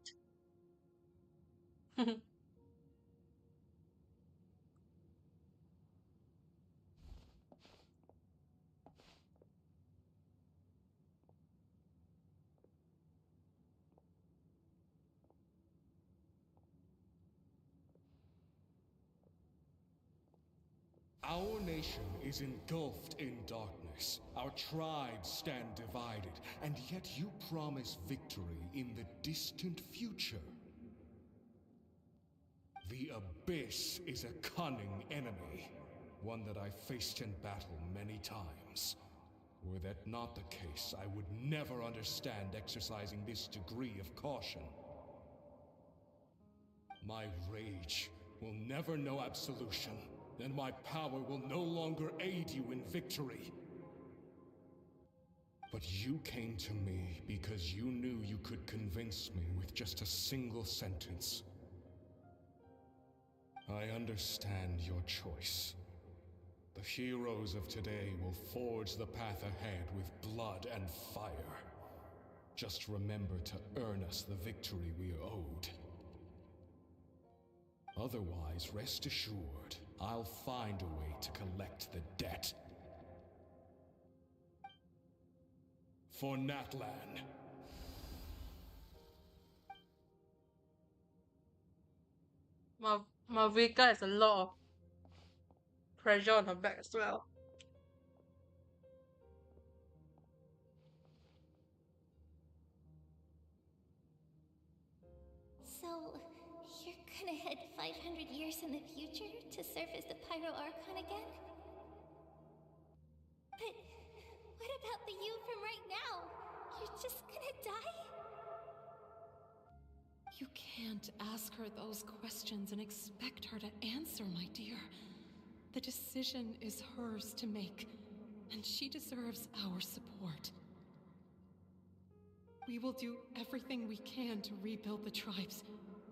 Our nation is engulfed in darkness. Our tribes stand divided, and yet you promise victory in the distant future. The Abyss is a cunning enemy, one that I faced in battle many times. Were that not the case, I would never understand exercising this degree of caution. My rage will never know absolution, and my power will no longer aid you in victory. But you came to me because you knew you could convince me with just a single sentence. I understand your choice. The heroes of today will forge the path ahead with blood and fire. Just remember to earn us the victory we are owed. Otherwise, rest assured, I'll find a way to collect the debt. For Natlan. Mavrika has a lot of pressure on her back as well. So, you're gonna head 500 years in the future to serve as the Pyro Archon again? But what about the you from right now? You're just gonna die? You can't ask her those questions and expect her to answer, my dear. The decision is hers to make, and she deserves our support. We will do everything we can to rebuild the tribes.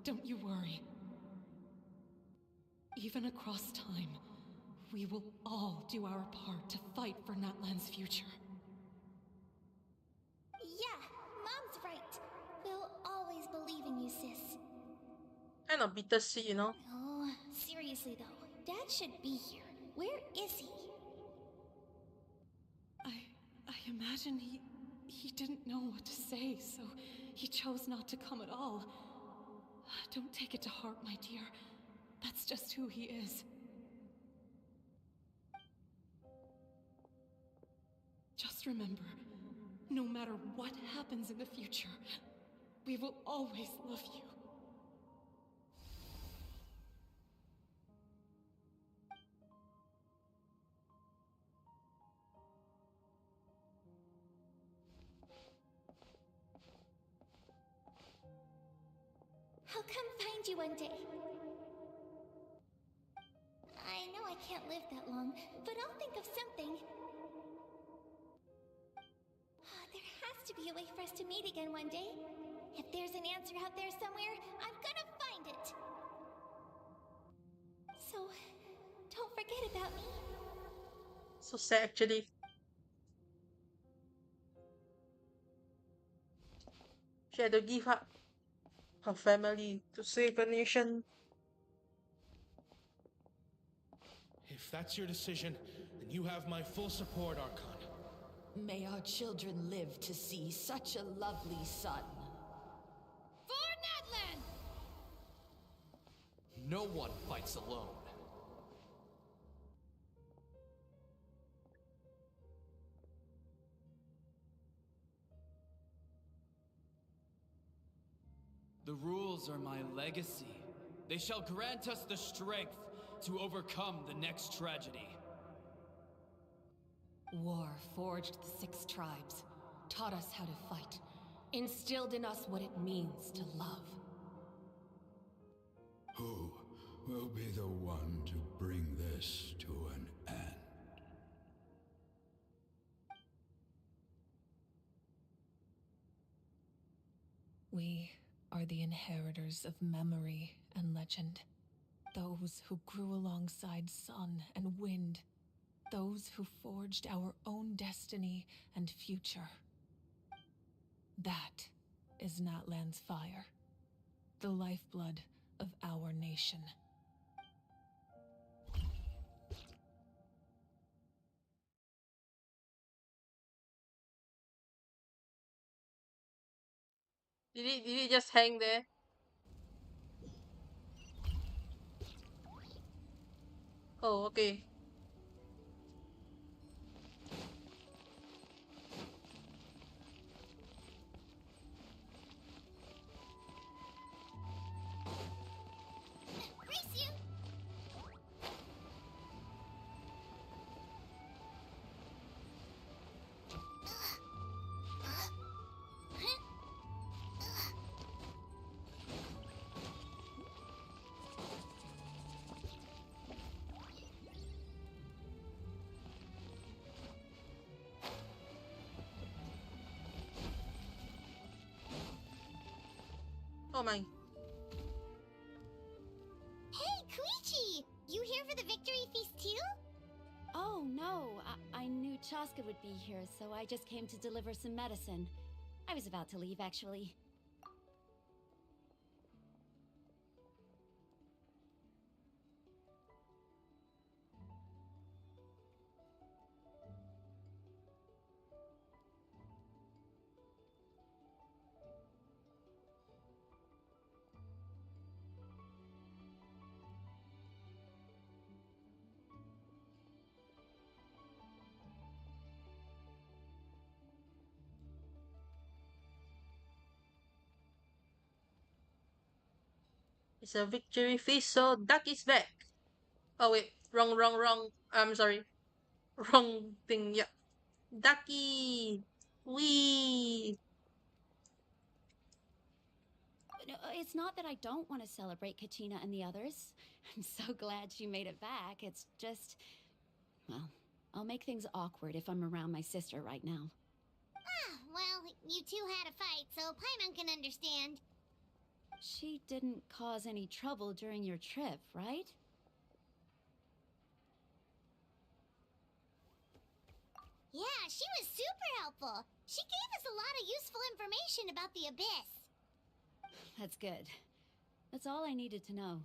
Don't you worry. Even across time, we will all do our part to fight for Natlan's future. Yeah, Mom's right. We'll always believe in you, sis. Kind of bittersweet, you know? Oh, seriously though, Dad should be here. Where is he? I imagine he didn't know what to say, so he chose not to come at all. Don't take it to heart, my dear. That's just who he is. Just remember, no matter what happens in the future, we will always love you. I'll come find you one day. I know I can't live that long, but I'll think of something. There has to be a way for us to meet again one day. If there's an answer out there somewhere, I'm gonna find it. So, don't forget about me. So sad actually. She had to give up her family to save a nation. If that's your decision, then you have my full support, Archon. May our children live to see such a lovely son. For Natlan! No one fights alone. The rules are my legacy. They shall grant us the strength to overcome the next tragedy. War forged the 6 tribes, taught us how to fight, instilled in us what it means to love. Who will be the one to bring this to an end? We are the inheritors of memory and legend. Those who grew alongside sun and wind. Those who forged our own destiny and future. That is Natlan's fire. The lifeblood of our nation. Did he just hang there? Oh, okay. Race you! Oh my. Hey, Koichi! You here for the victory feast too? Oh, no. I knew Chaska would be here, so I just came to deliver some medicine. I was about to leave, actually. It's a victory feast, so Duck is back. Oh wait, wrong. I'm sorry. Wrong thing, yeah. Ducky! Wee! No, it's not that I don't want to celebrate Kachina and the others. I'm so glad she made it back. It's just... well, I'll make things awkward if I'm around my sister right now. Ah, well, you two had a fight, so Paimon can understand. She didn't cause any trouble during your trip, right? Yeah, she was super helpful. She gave us a lot of useful information about the Abyss. That's good. That's all I needed to know.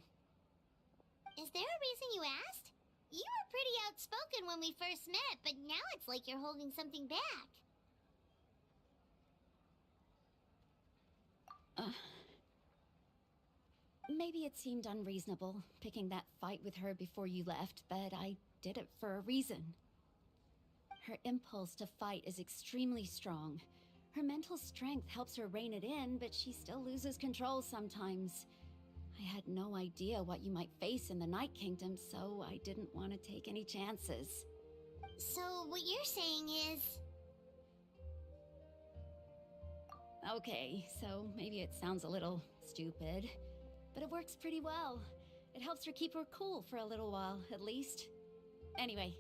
Is there a reason you asked? You were pretty outspoken when we first met, but now it's like you're holding something back. Maybe it seemed unreasonable, picking that fight with her before you left, but I did it for a reason. Her impulse to fight is extremely strong. Her mental strength helps her rein it in, but she still loses control sometimes. I had no idea what you might face in the Night Kingdom, so I didn't want to take any chances. So, what you're saying is... Okay, so maybe it sounds a little stupid, but it works pretty well. It helps her keep her cool for a little while, at least. Anyway,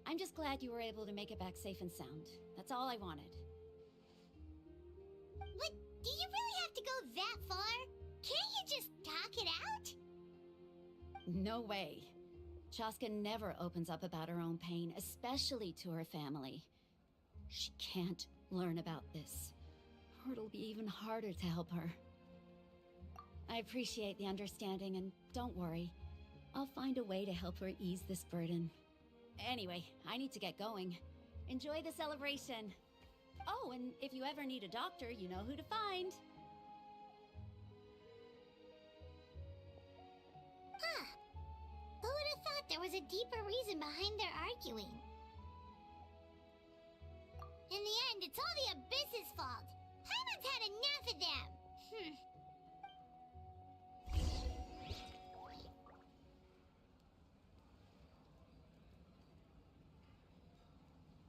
I'm just glad you were able to make it back safe and sound. That's all I wanted. But do you really have to go that far? Can't you just talk it out? No way. Chaska never opens up about her own pain, especially to her family. She can't learn about this, or it'll be even harder to help her. I appreciate the understanding, and don't worry. I'll find a way to help her ease this burden. Anyway, I need to get going. Enjoy the celebration. Oh, and if you ever need a doctor, you know who to find. Huh. Who would have thought there was a deeper reason behind their arguing? In the end, it's all the Abyss's fault. Paimon's had enough of them.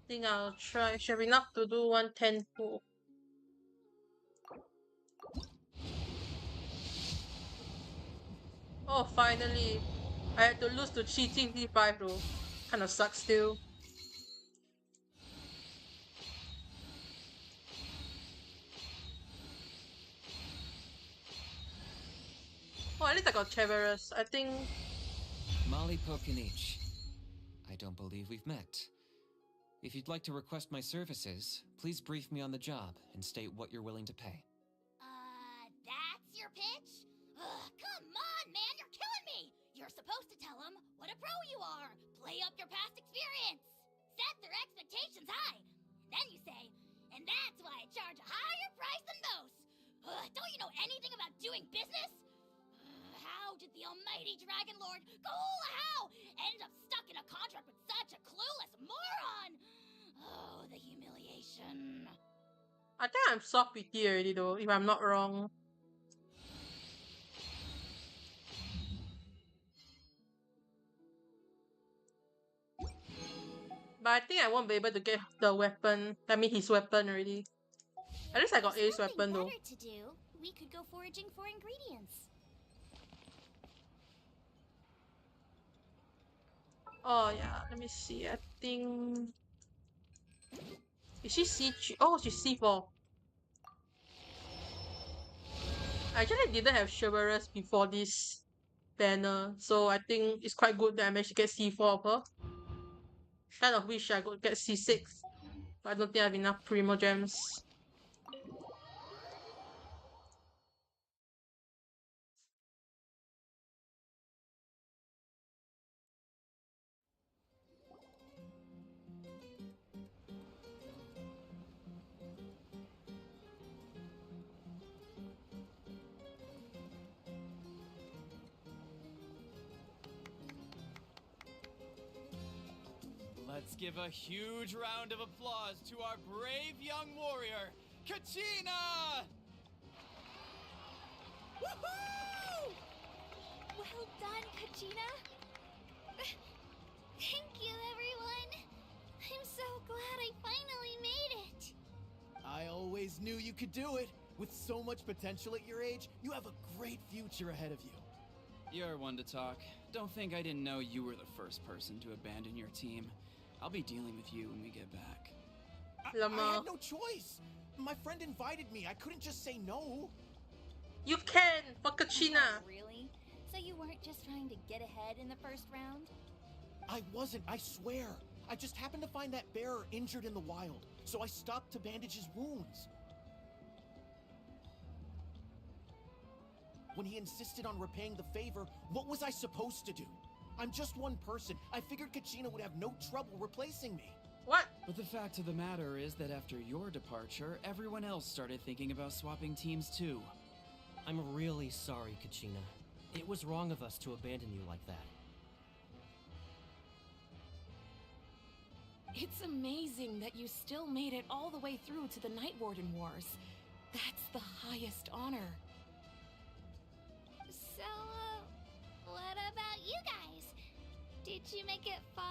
Think I'll try. Should have enough to do 110 pull. Oh, finally. I had to lose to cheating D5 though. Kinda sucks still. Oh, at least I got Cheverus. I think... Mali Pokinich. I don't believe we've met. If you'd like to request my services, please brief me on the job and state what you're willing to pay. That's your pitch? Ugh, come on, man, you're killing me! You're supposed to tell them what a pro you are, play up your past experience, set their expectations high. Then you say, and that's why I charge a higher price than most. Don't you know anything about doing business? How did the almighty Dragon Lord Kahula end up stuck in a contract with such a clueless moron? Oh, the humiliation. I think I'm soft with you already though, if I'm not wrong. But I think I won't be able to get the weapon. I mean his weapon already. At least I got Ace weapon though. To do, we could go foraging for ingredients. Oh yeah, let me see. I think... Is she C3? Oh, she's C4. I actually didn't have Chivalrous before this banner, so I think it's quite good that I managed to get C4 of her. Kind of wish I could get C6, but I don't think I have enough Primo Gems. Let's give a huge round of applause to our brave young warrior, Kachina! Woohoo! Well done, Kachina. Thank you, everyone. I'm so glad I finally made it. I always knew you could do it. With so much potential at your age, you have a great future ahead of you. You're one to talk. Don't think I didn't know you were the first person to abandon your team. I'll be dealing with you when we get back. I had no choice. My friend invited me. I couldn't just say no. You can! For Kachina! Oh, really? So you weren't just trying to get ahead in the first round? I wasn't, I swear. I just happened to find that bearer injured in the wild, so I stopped to bandage his wounds. When he insisted on repaying the favor, what was I supposed to do? I'm just one person. I figured Kachina would have no trouble replacing me. What? But the fact of the matter is that after your departure, everyone else started thinking about swapping teams too. I'm really sorry, Kachina. It was wrong of us to abandon you like that. It's amazing that you still made it all the way through to the Night Warden Wars. That's the highest honor. So, what about you guys? Did you make it far?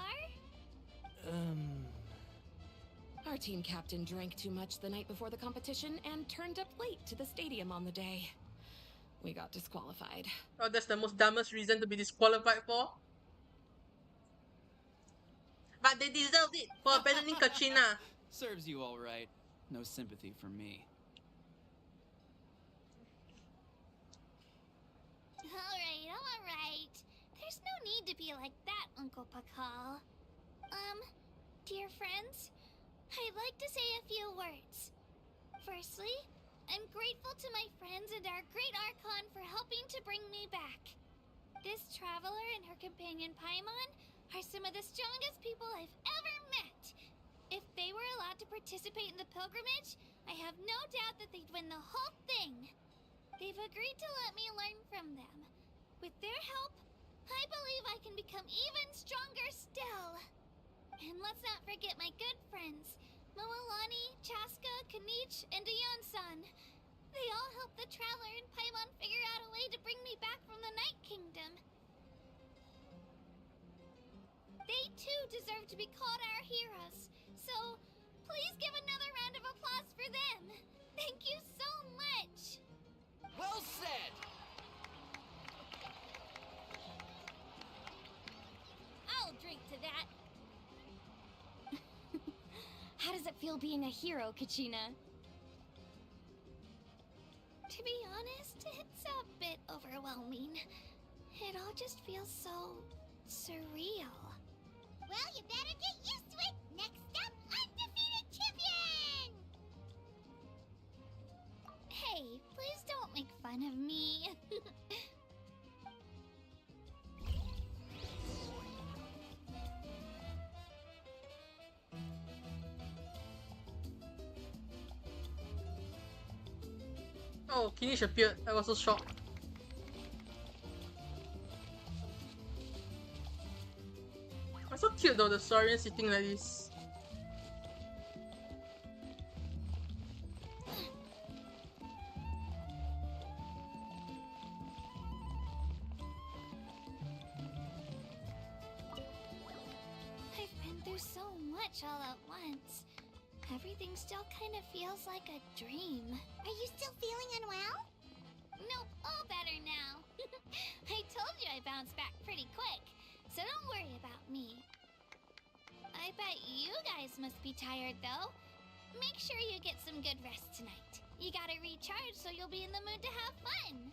Our team captain drank too much the night before the competition and turned up late to the stadium on the day. We got disqualified. Oh, that's the most dumbest reason to be disqualified for. But they deserved it for abandoning Kachina. Serves you all right. No sympathy from me. Alright. There's no need to be like that, Uncle Pakal. Dear friends, I'd like to say a few words. Firstly, I'm grateful to my friends and our great Archon for helping to bring me back. This traveler and her companion Paimon are some of the strongest people I've ever met. If they were allowed to participate in the pilgrimage, I have no doubt that they'd win the whole thing. They've agreed to let me learn from them. With their help, I believe I can become even stronger still. And let's not forget my good friends, Moalani, Chaska, Kanich, and Dayon-san. They all helped the Traveler and Paimon figure out a way to bring me back from the Night Kingdom. They too deserve to be called our heroes, so please give another round of applause for them. Thank you so much. Well said! I'll drink to that. How does it feel being a hero, Kachina? To be honest, it's a bit overwhelming. It all just feels so surreal. Well, you better get used to it. Next up, undefeated champion! Hey, please don't make fun of me. Oh, Kinish appeared. I was so shocked. It's so cute though, the Saurian sitting like this. I've been through so much all at once. Everything still kind of feels like a dream. Are you still feeling unwell? Nope, all better now. I told you I bounced back pretty quick, so don't worry about me. I bet you guys must be tired though. Make sure you get some good rest tonight. You gotta recharge so you'll be in the mood to have fun.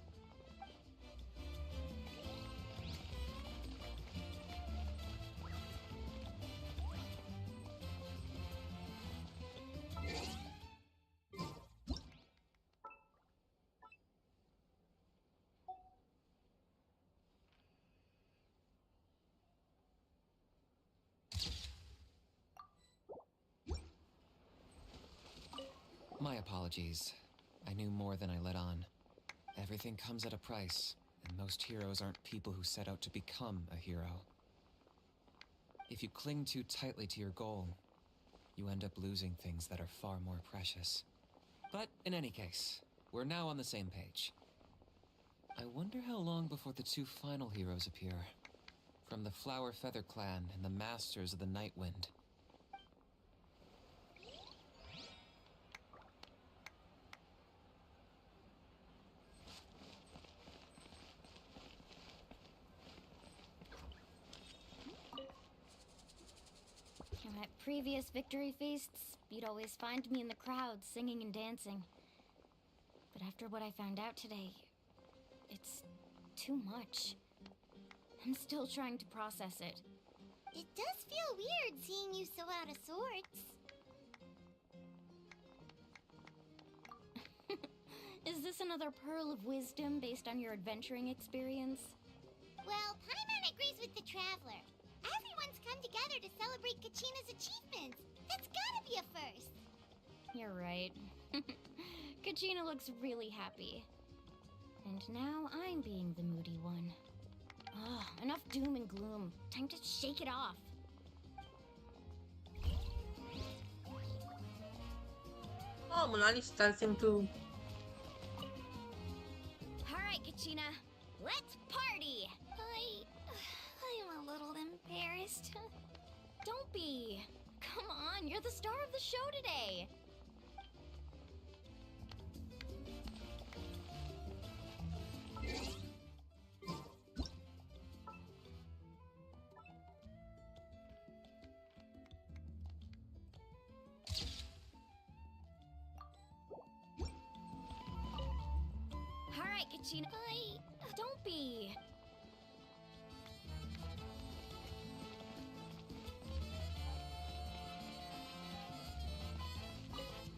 My apologies. I knew more than I let on. Everything comes at a price, and most heroes aren't people who set out to become a hero. If you cling too tightly to your goal, you end up losing things that are far more precious. But in any case, we're now on the same page. I wonder how long before the two final heroes appear. From the Flower Feather Clan and the Masters of the Night Wind. And at previous victory feasts, you'd always find me in the crowd singing and dancing. But after what I found out today, it's too much. I'm still trying to process it. It does feel weird seeing you so out of sorts. Is this another pearl of wisdom based on your adventuring experience? Well, Paimon agrees with the Trav celebrate Kachina's achievements. That's gotta be a first. You're right. Kachina looks really happy. And now I'm being the moody one. Ugh, enough doom and gloom. Time to shake it off. Oh, Mulani's dancing too. Alright, Kachina. Let's party! I'm a little embarrassed. Don't be. Come on, you're the star of the show today. Alright, Kachina. Don't be.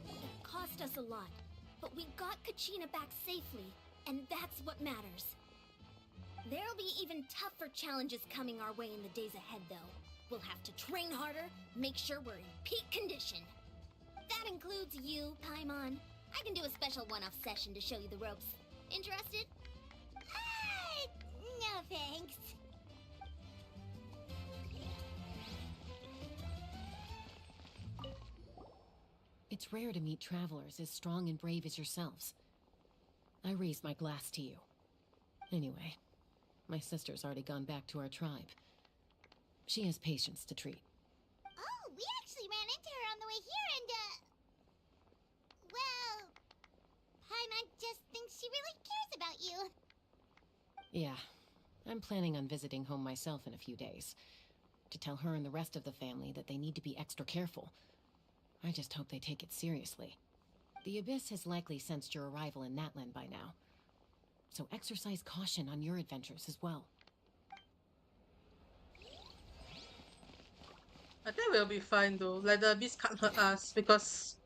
It cost us a lot, but we got Kachina back safely, and that's what matters. There'll be even tougher challenges coming our way in the days ahead, though. We'll have to train harder, make sure we're in peak condition. That includes you, Paimon. I can do a special one-off session to show you the ropes. Interested? No thanks. It's rare to meet travelers as strong and brave as yourselves. I raise my glass to you. Anyway, my sister's already gone back to our tribe. She has patients to treat. Oh, we actually ran into her on the way here and, well, Paimon just thinks she really cares about you. Yeah, I'm planning on visiting home myself in a few days. To tell her and the rest of the family that they need to be extra careful. I just hope they take it seriously. The Abyss has likely sensed your arrival in Natlan by now. So exercise caution on your adventures as well. I think we'll be fine though. Like the beast can't hurt us because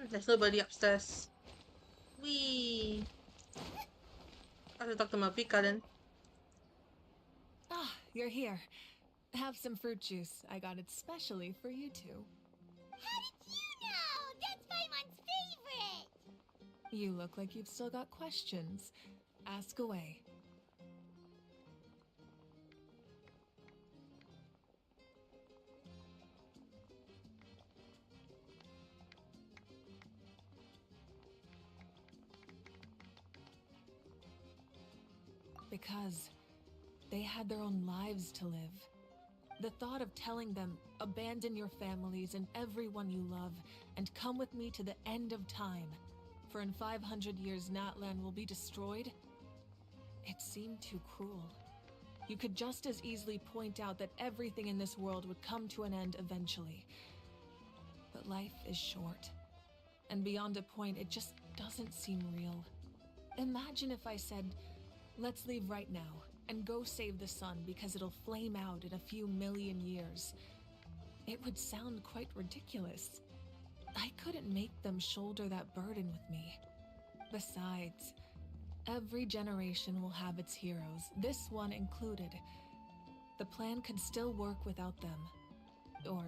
there's nobody upstairs. Wee. I have to talk to my Pika then. Ah, you're here. Have some fruit juice. I got it specially for you two. How did you know? That's Paimon's favorite! You look like you've still got questions. Ask away. Because they had their own lives to live. The thought of telling them, abandon your families and everyone you love, and come with me to the end of time, for in 500 years Natlan will be destroyed, it seemed too cruel. You could just as easily point out that everything in this world would come to an end eventually. But life is short, and beyond a point, it just doesn't seem real. Imagine if I said, let's leave right now, and go save the sun because it'll flame out in a few million years. It would sound quite ridiculous. I couldn't make them shoulder that burden with me. Besides, every generation will have its heroes, this one included. The plan could still work without them. Or,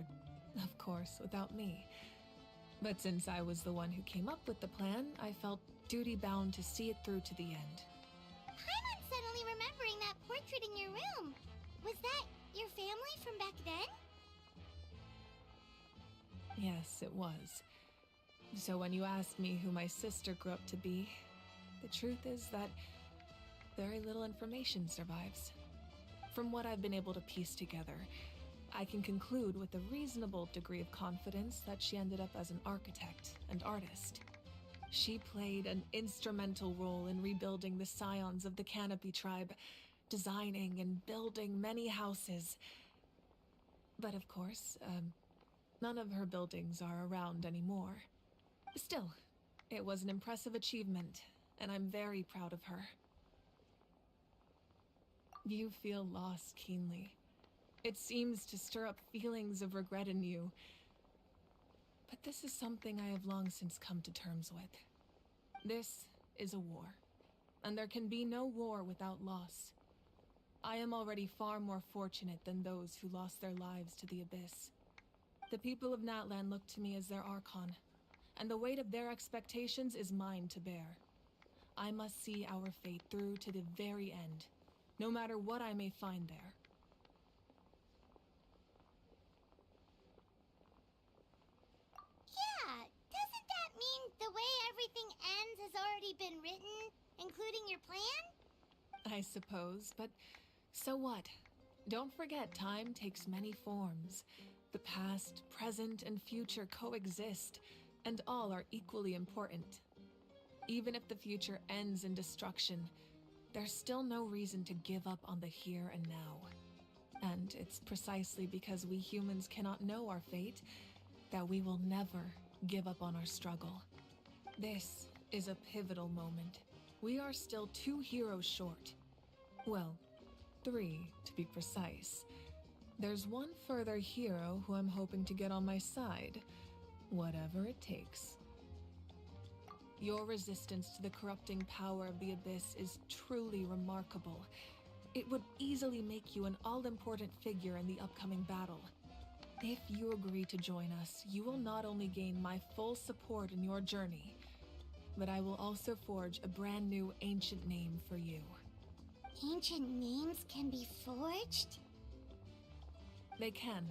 of course, without me. But since I was the one who came up with the plan, I felt duty-bound to see it through to the end. Paimon's suddenly remembering that portrait in your room. Was that your family from back then? Yes, it was. So when you asked me who my sister grew up to be, the truth is that very little information survives. From what I've been able to piece together, I can conclude with a reasonable degree of confidence that she ended up as an architect and artist. She played an instrumental role in rebuilding the scions of the Canopy tribe, designing and building many houses. But of course, none of her buildings are around anymore. Still, it was an impressive achievement, and I'm very proud of her. You feel loss keenly. It seems to stir up feelings of regret in you. But this is something I have long since come to terms with. This is a war. and there can be no war without loss. I am already far more fortunate than those who lost their lives to the Abyss. The people of Natlan look to me as their Archon, and the weight of their expectations is mine to bear. I must see our fate through to the very end, no matter what I may find there. Yeah, doesn't that mean the way everything ends has already been written, including your plan? I suppose, but so what? Don't forget, time takes many forms. The past, present, and future coexist, and all are equally important. Even if the future ends in destruction, there's still no reason to give up on the here and now. And it's precisely because we humans cannot know our fate that we will never give up on our struggle. This is a pivotal moment. We are still 2 heroes short. Well, 3 to be precise. There's one further hero who I'm hoping to get on my side, whatever it takes. Your resistance to the corrupting power of the Abyss is truly remarkable. It would easily make you an all-important figure in the upcoming battle. If you agree to join us, you will not only gain my full support in your journey, but I will also forge a brand new ancient name for you. Ancient names can be forged? They can.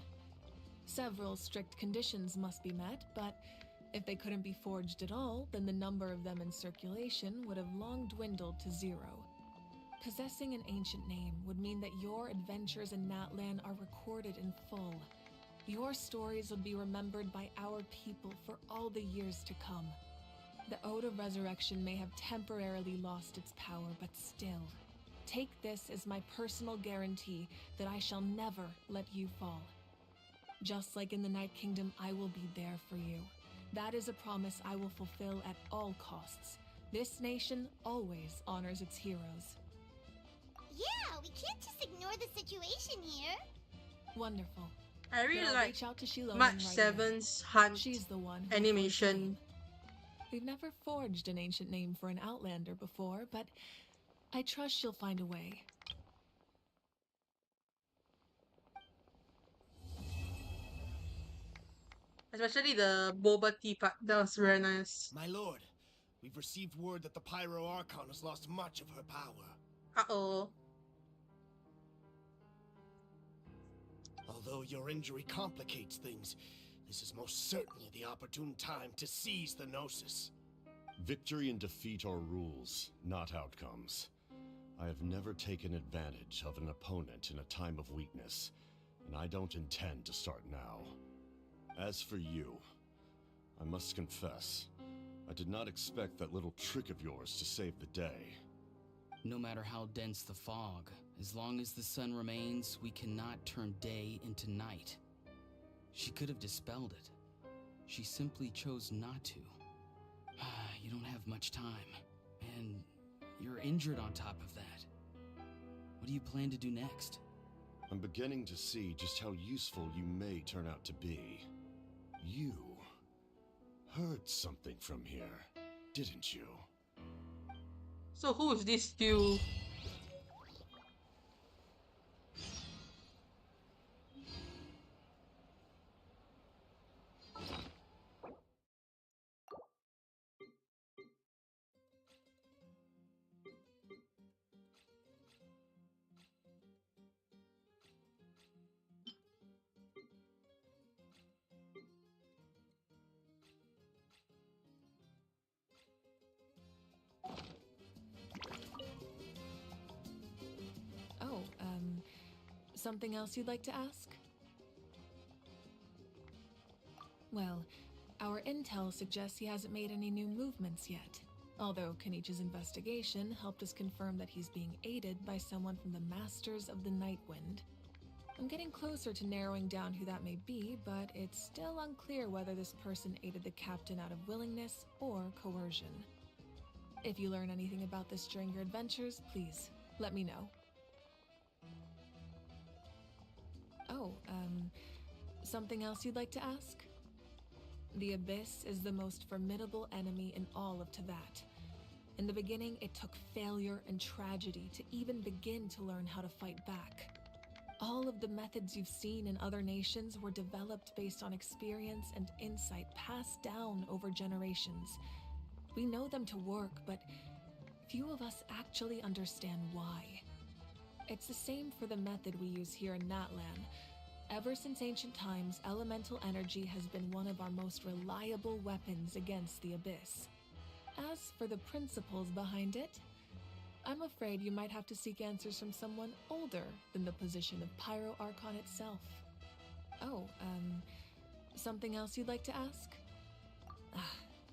Several strict conditions must be met, but if they couldn't be forged at all, then the number of them in circulation would have long dwindled to 0. Possessing an ancient name would mean that your adventures in Natlan are recorded in full. Your stories would be remembered by our people for all the years to come. The Ode of Resurrection may have temporarily lost its power, but still, take this as my personal guarantee that I shall never let you fall. Just like in the Night Kingdom, I will be there for you. That is a promise I will fulfill at all costs. This nation always honors its heroes. Yeah, we can't just ignore the situation here. Wonderful. I really Then I'll like reach out to Shiloh Match right away. 7's hunt She's the one who animation. We've never forged an ancient name for an Outlander before, but I trust she'll find a way. Especially the boba tea part. That was very nice. My lord, we've received word that the Pyro Archon has lost much of her power. Uh-oh. Although your injury complicates things, this is most certainly the opportune time to seize the Gnosis. Victory and defeat are rules, not outcomes. I have never taken advantage of an opponent in a time of weakness, and I don't intend to start now. As for you, I must confess, I did not expect that little trick of yours to save the day. No matter how dense the fog, as long as the sun remains, we cannot turn day into night. She could have dispelled it. She simply chose not to. You don't have much time, and you're injured on top of that. What do you plan to do next? I'm beginning to see just how useful you may turn out to be. You heard something from here, didn't you? So who is this you? Oh, something else you'd like to ask? Well, our intel suggests he hasn't made any new movements yet. Although Kenichi's investigation helped us confirm that he's being aided by someone from the Masters of the Nightwind. I'm getting closer to narrowing down who that may be, but it's still unclear whether this person aided the captain out of willingness or coercion. If you learn anything about this during your adventures, please let me know. Oh, something else you'd like to ask? The Abyss is the most formidable enemy in all of Teyvat. In the beginning, it took failure and tragedy to even begin to learn how to fight back. All of the methods you've seen in other nations were developed based on experience and insight passed down over generations. We know them to work, but few of us actually understand why. It's the same for the method we use here in Natlan. Ever since ancient times, elemental energy has been one of our most reliable weapons against the Abyss. As for the principles behind it, I'm afraid you might have to seek answers from someone older than the position of Pyro Archon itself. Oh, something else you'd like to ask?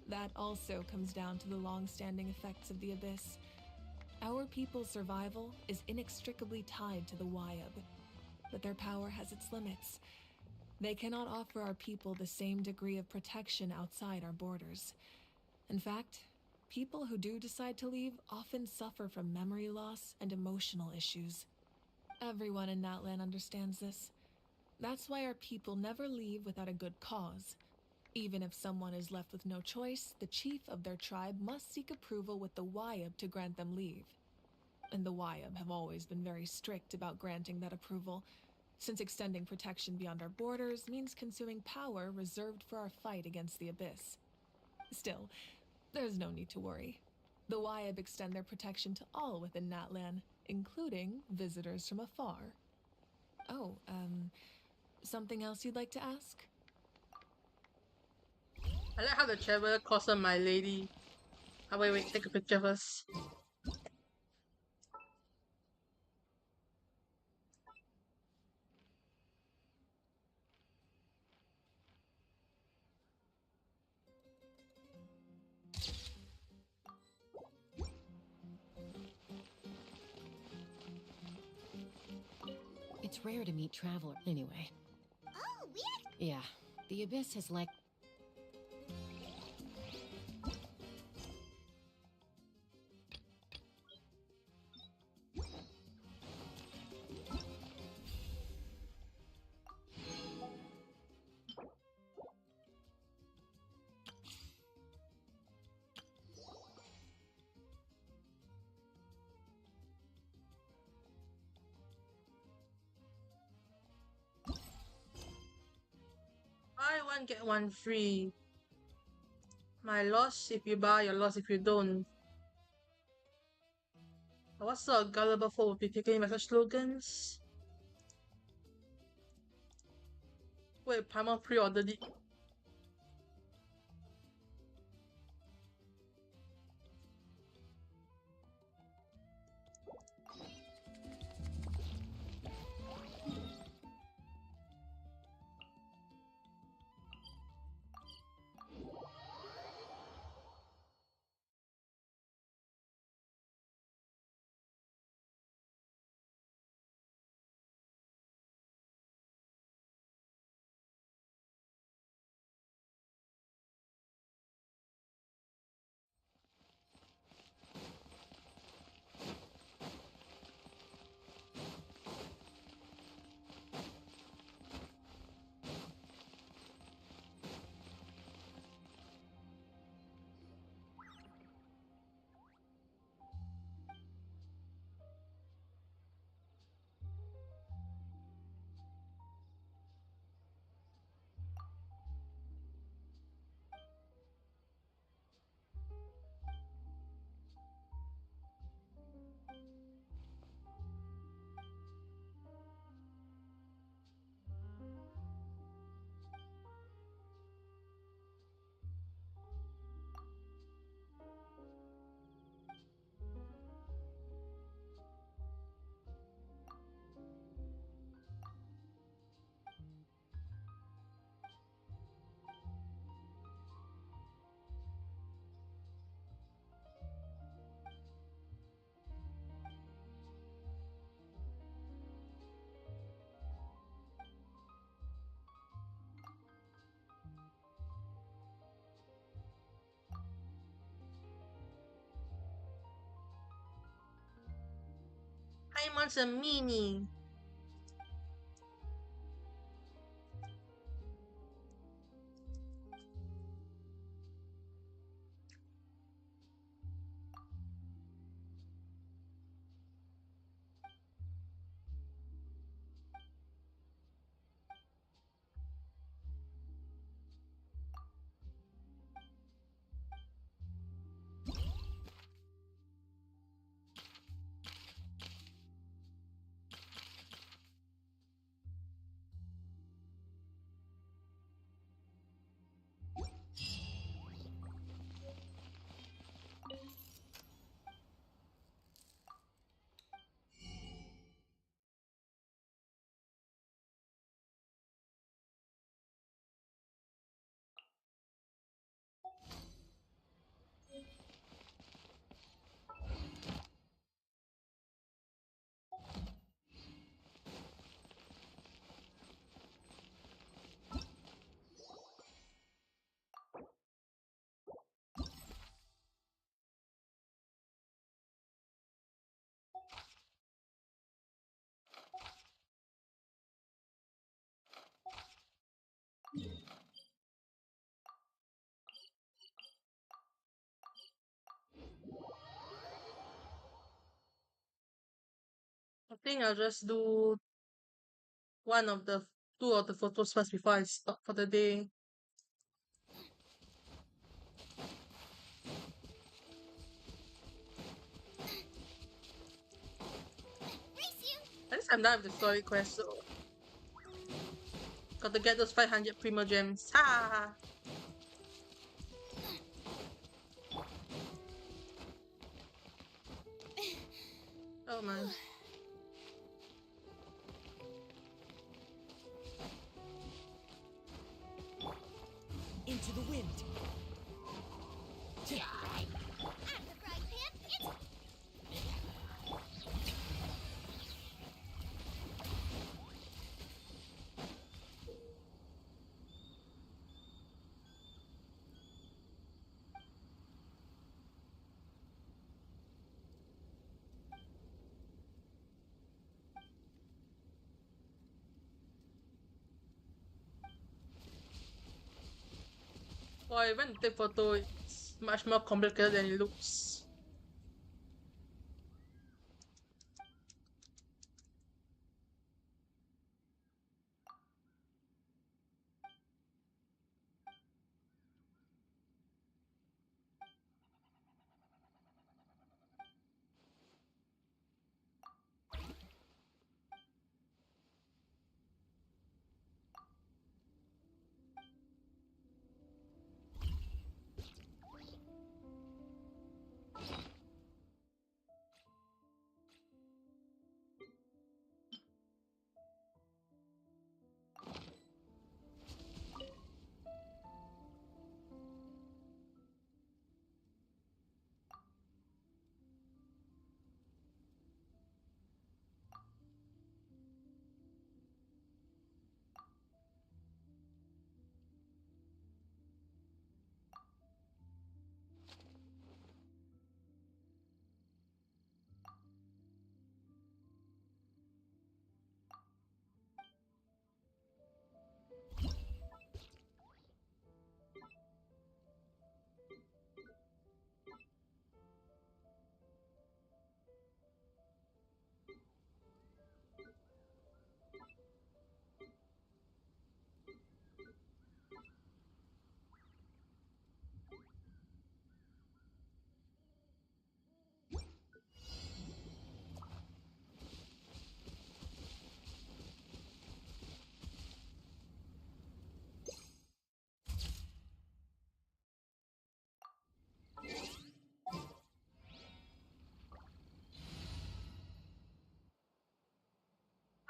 That also comes down to the long-standing effects of the Abyss. Our people's survival is inextricably tied to the Wyab, but their power has its limits. They cannot offer our people the same degree of protection outside our borders. In fact, people who do decide to leave often suffer from memory loss and emotional issues. Everyone in Natlan understands this. That's why our people never leave without a good cause. Even if someone is left with no choice, the chief of their tribe must seek approval with the Wyab to grant them leave. And the Wyab have always been very strict about granting that approval, since extending protection beyond our borders means consuming power reserved for our fight against the Abyss. Still, there's no need to worry. The Wyab extend their protection to all within Natlan, including visitors from afar. Oh, something else you'd like to ask? I like how the traveler calls her my lady. Oh, wait, take a picture first. It's rare to meet travelers anyway. Oh, Yeah, the Abyss has like... Buy one, get one free. My loss if you buy, your loss if you don't. What sort of gullible fool would be picking my such slogans? Wait, Paimon pre-ordered it. Paimon's a meanie. think I'll just do two of the photos first before I stop for the day. At least I'm done with the story quest, so got to get those 500 Primo Gems. Ha! Oh man. Into the wind. Boy, when you take photo, it's much more complicated than it looks.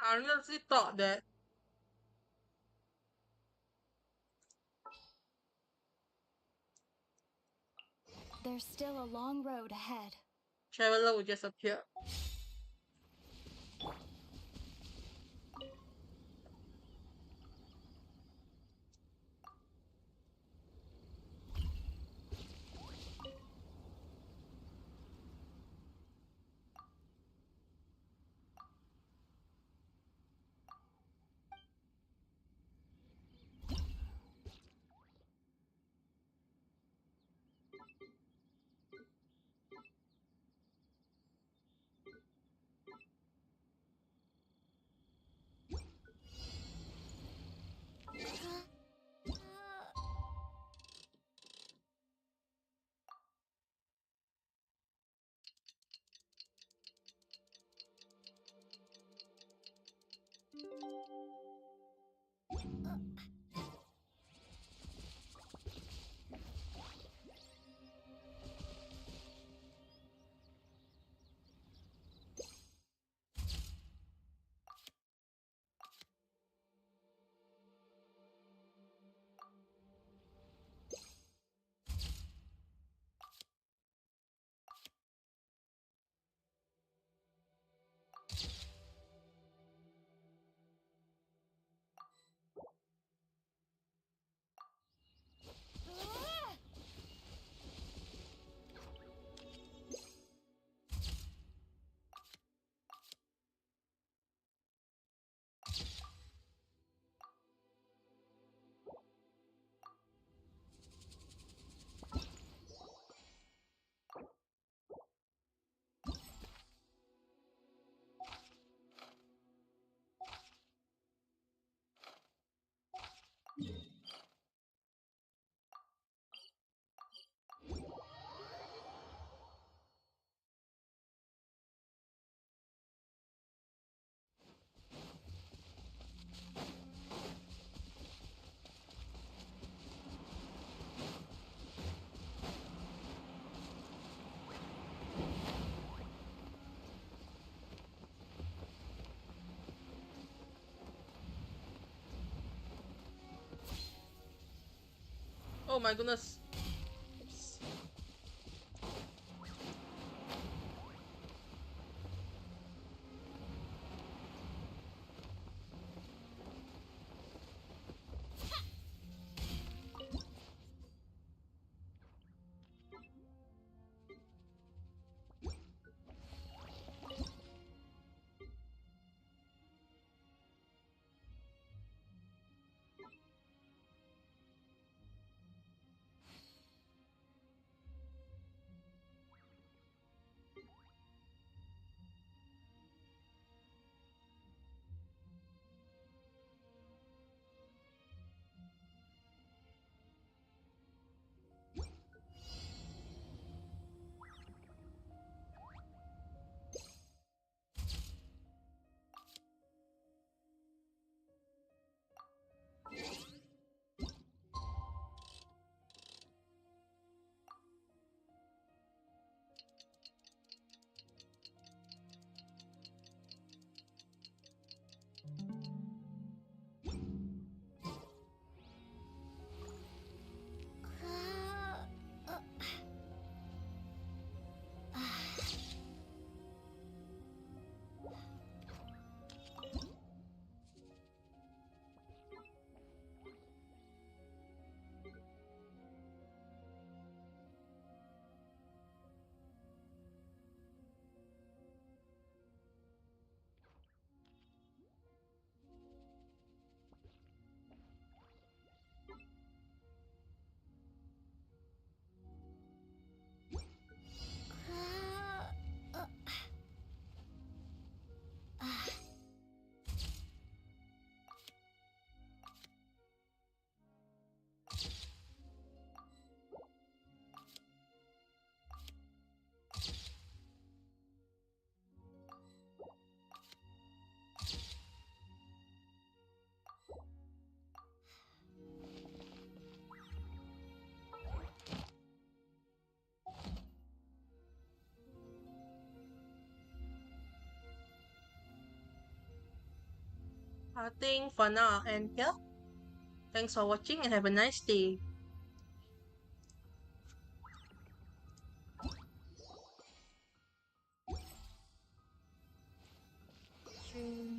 I honestly thought that There's still a long road ahead. Traveler would just appear. Oh my goodness. Oops. I think for now I'll end here. Thanks for watching and have a nice day. Stream.